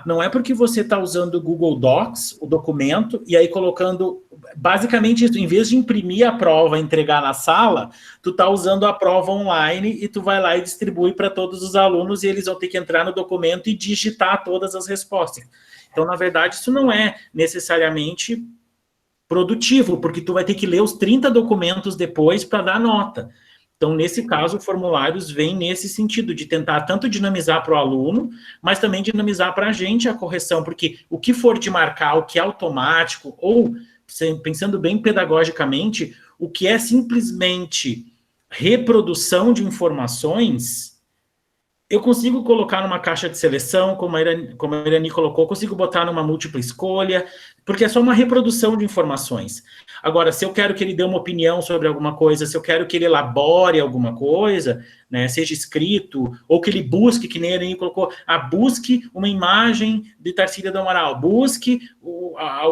não é porque você está usando o Google Docs, o documento, e aí colocando, basicamente, isso, em vez de imprimir a prova e entregar na sala, tu está usando a prova online e tu vai lá e distribui para todos os alunos e eles vão ter que entrar no documento e digitar todas as respostas. Então, na verdade, isso não é necessariamente produtivo, porque tu vai ter que ler os 30 documentos depois para dar nota. Então, nesse caso, formulários vêm nesse sentido, de tentar tanto dinamizar para o aluno, mas também dinamizar para a gente a correção, porque o que for de marcar, o que é automático, ou, pensando bem pedagogicamente, o que é simplesmente reprodução de informações, Eu consigo colocar numa caixa de seleção, como a Irani colocou, consigo botar numa múltipla escolha, porque é só uma reprodução de informações. Agora, se eu quero que ele dê uma opinião sobre alguma coisa, se eu quero que ele elabore alguma coisa, né, seja escrito, ou que ele busque, que nem a Irani colocou, busque uma imagem de Tarsila do Amaral, busque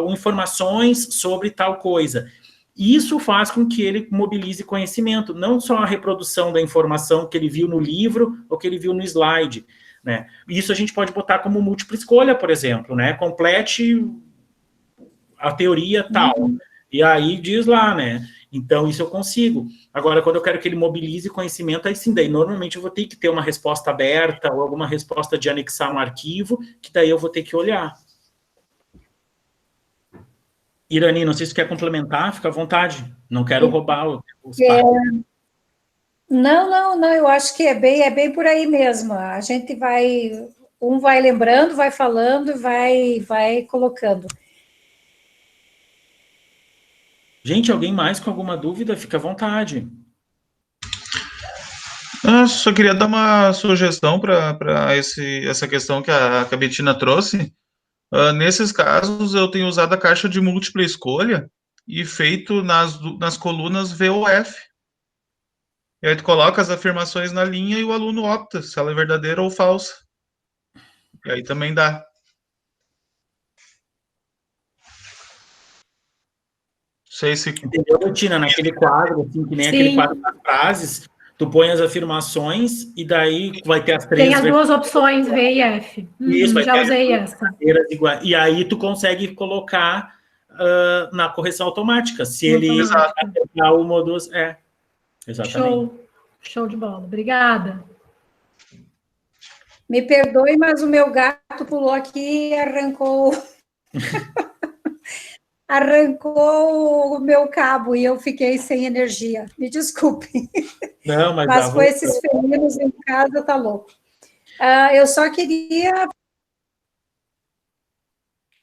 informações sobre tal coisa. Isso faz com que ele mobilize conhecimento, não só a reprodução da informação que ele viu no livro ou que ele viu no slide, né? Isso a gente pode botar como múltipla escolha, por exemplo, né? Complete a teoria tal. E aí diz lá, né? Então, isso eu consigo. Agora, quando eu quero que ele mobilize conhecimento, aí sim, daí normalmente eu vou ter que ter uma resposta aberta ou alguma resposta de anexar um arquivo, que daí eu vou ter que olhar. Irani, não sei se você quer complementar, fica à vontade. Não quero roubar os Não, eu acho que é bem por aí mesmo. A gente vai lembrando, vai falando e vai colocando. Gente, alguém mais com alguma dúvida, fica à vontade. Só queria dar uma sugestão para essa questão que a Bettina trouxe. Nesses casos, eu tenho usado a caixa de múltipla escolha e feito nas colunas VOF. E aí tu coloca as afirmações na linha e o aluno opta se ela é verdadeira ou falsa. E aí também dá. Sei se... Entendeu, Bettina? Naquele quadro, assim, que nem Sim. aquele quadro das frases, tu põe as afirmações e daí vai ter as três... Tem as duas opções, V e F. Isso, já usei essa. E aí tu consegue colocar na correção automática. Se ele acertar uma ou duas... exatamente. Show de bola. Obrigada. Me perdoe, mas o meu gato pulou aqui e arrancou o meu cabo e eu fiquei sem energia. Me desculpem. Não, mas com esses felinos em casa, tá louco. Eu só queria...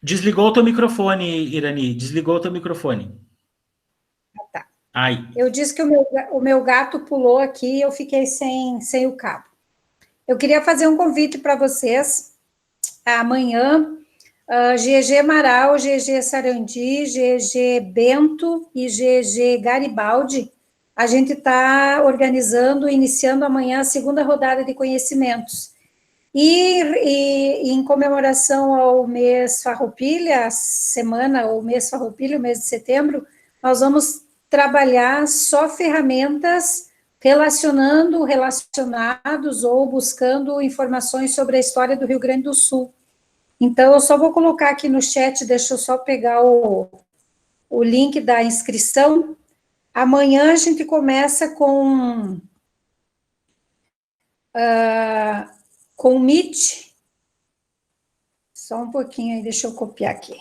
Desligou o teu microfone, Irani. Desligou o teu microfone. Tá. Ai. Eu disse que o meu gato pulou aqui e eu fiquei sem o cabo. Eu queria fazer um convite para vocês. Amanhã, GG Amaral, GG Sarandi, GG Bento e GG Garibaldi, a gente está organizando, iniciando amanhã a segunda rodada de conhecimentos. E em comemoração ao mês Farroupilha, o mês Farroupilha, o mês de setembro, nós vamos trabalhar só ferramentas relacionados ou buscando informações sobre a história do Rio Grande do Sul. Então, eu só vou colocar aqui no chat, deixa eu só pegar o link da inscrição. Amanhã a gente começa com o Meet. Só um pouquinho aí, deixa eu copiar aqui.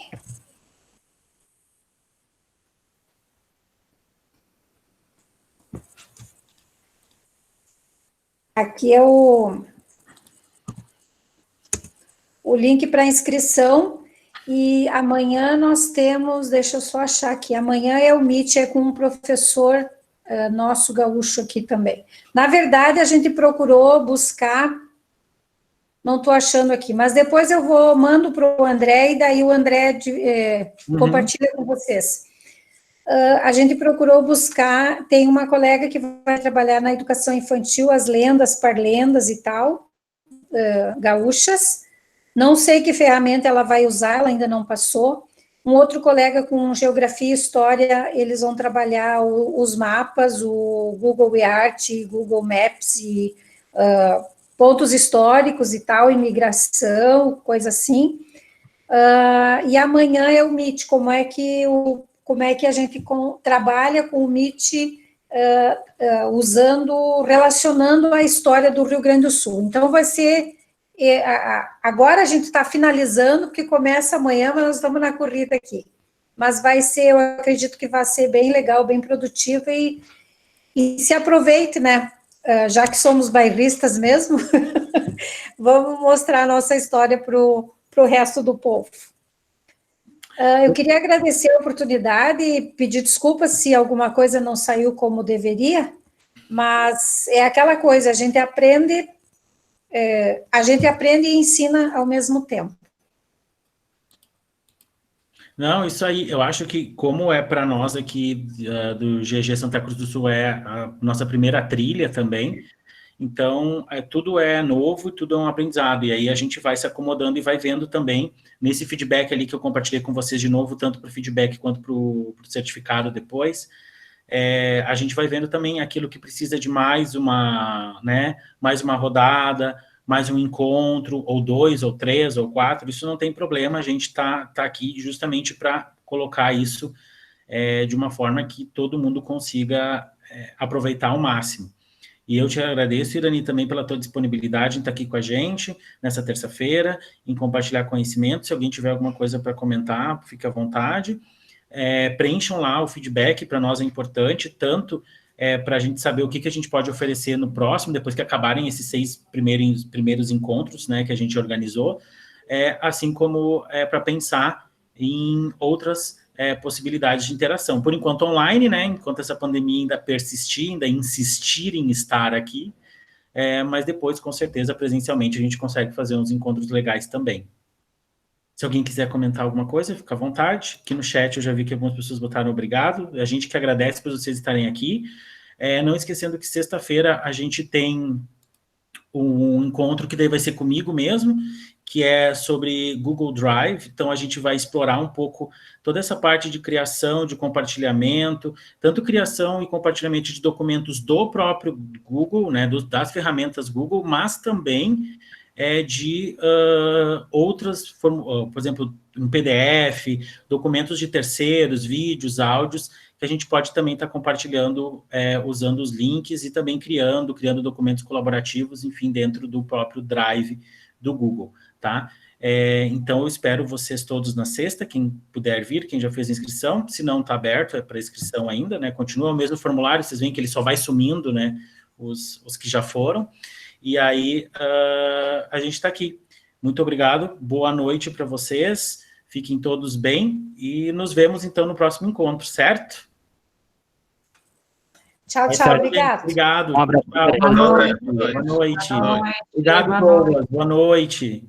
Aqui é o link para inscrição, e amanhã nós temos, deixa eu só achar aqui, amanhã é o Meet, é com um professor nosso gaúcho aqui também. Na verdade, a gente procurou buscar, não estou achando aqui, mas depois eu mando para o André, e daí o André compartilha com vocês. A gente procurou buscar, tem uma colega que vai trabalhar na educação infantil, as lendas, parlendas e tal, gaúchas. Não sei que ferramenta ela vai usar, ela ainda não passou. Um outro colega com geografia e história, eles vão trabalhar os mapas, o Google Earth, Google Maps e pontos históricos e tal, imigração, coisa assim. E amanhã é o Meet, como é que a gente trabalha com o Meet relacionando a história do Rio Grande do Sul. Então, vai ser... agora a gente está finalizando, porque começa amanhã, mas nós estamos na corrida aqui. Mas vai ser, eu acredito que vai ser bem legal, bem produtivo, e se aproveite, né? Já que somos bairristas mesmo, vamos mostrar a nossa história para o resto do povo. Eu queria agradecer a oportunidade e pedir desculpas se alguma coisa não saiu como deveria, mas é aquela coisa, a gente aprende a gente aprende e ensina ao mesmo tempo. Não, isso aí, eu acho que como é para nós aqui do GG Santa Cruz do Sul é a nossa primeira trilha também, então tudo é novo, tudo é um aprendizado, e aí a gente vai se acomodando e vai vendo também nesse feedback ali que eu compartilhei com vocês de novo, tanto para o feedback quanto para o certificado depois, a gente vai vendo também aquilo que precisa de mais uma rodada, mais um encontro, ou 2, ou 3, ou 4, isso não tem problema, a gente tá aqui justamente para colocar isso de uma forma que todo mundo consiga aproveitar ao máximo. E eu te agradeço, Irani, também pela tua disponibilidade em estar aqui com a gente nessa terça-feira, em compartilhar conhecimento. Se alguém tiver alguma coisa para comentar, fique à vontade. Preencham lá o feedback, para nós é importante, tanto para a gente saber o que a gente pode oferecer no próximo, depois que acabarem esses 6 primeiros encontros, né, que a gente organizou, assim como para pensar em outras possibilidades de interação. Por enquanto online, né, enquanto essa pandemia ainda persistir, ainda insistir em estar aqui, mas depois, com certeza, presencialmente, a gente consegue fazer uns encontros legais também. Se alguém quiser comentar alguma coisa, fica à vontade. Aqui no chat eu já vi que algumas pessoas botaram obrigado. A gente que agradece por vocês estarem aqui. Não esquecendo que sexta-feira a gente tem um encontro que daí vai ser comigo mesmo, que é sobre Google Drive. Então a gente vai explorar um pouco toda essa parte de criação, de compartilhamento, tanto criação e compartilhamento de documentos do próprio Google, né, das ferramentas Google, mas também de outras, por exemplo, um PDF, documentos de terceiros, vídeos, áudios, que a gente pode também estar compartilhando, usando os links e também criando documentos colaborativos, enfim, dentro do próprio Drive do Google, tá? Então, eu espero vocês todos na sexta, quem puder vir, quem já fez a inscrição, se não está aberto, para inscrição ainda, né? Continua o mesmo formulário, vocês veem que ele só vai sumindo, né? Os que já foram. E aí, a gente está aqui. Muito obrigado, boa noite para vocês, fiquem todos bem e nos vemos, então, no próximo encontro, certo? Tchau, tchau, obrigado. Obrigado. Um abraço. Boa noite. Obrigado, Douglas. Boa noite.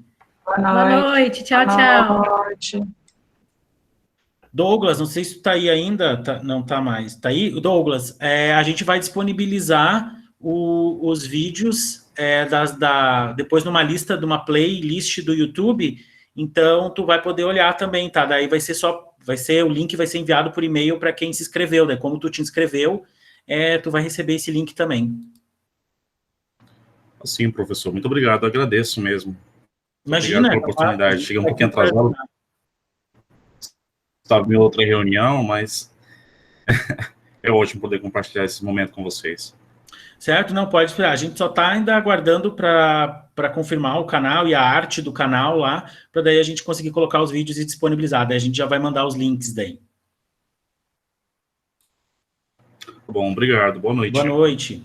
Boa noite. Tchau, tchau. Douglas, não sei se tu tá aí ainda, não tá mais. Tá aí? Douglas, a gente vai disponibilizar os vídeos depois numa lista, de uma playlist do YouTube, então tu vai poder olhar também, tá? Daí o link vai ser enviado por e-mail para quem se inscreveu, né? Como tu te inscreveu, tu vai receber esse link também. Sim, professor, muito obrigado, agradeço mesmo. Imagina. Obrigado pela oportunidade, cheguei um pouquinho atrasado, estava em outra reunião, mas é ótimo poder compartilhar esse momento com vocês. Certo? Não, pode esperar. A gente só está ainda aguardando para confirmar o canal e a arte do canal lá, para daí a gente conseguir colocar os vídeos e disponibilizar. Daí a gente já vai mandar os links daí. Bom, obrigado. Boa noite. Boa noite.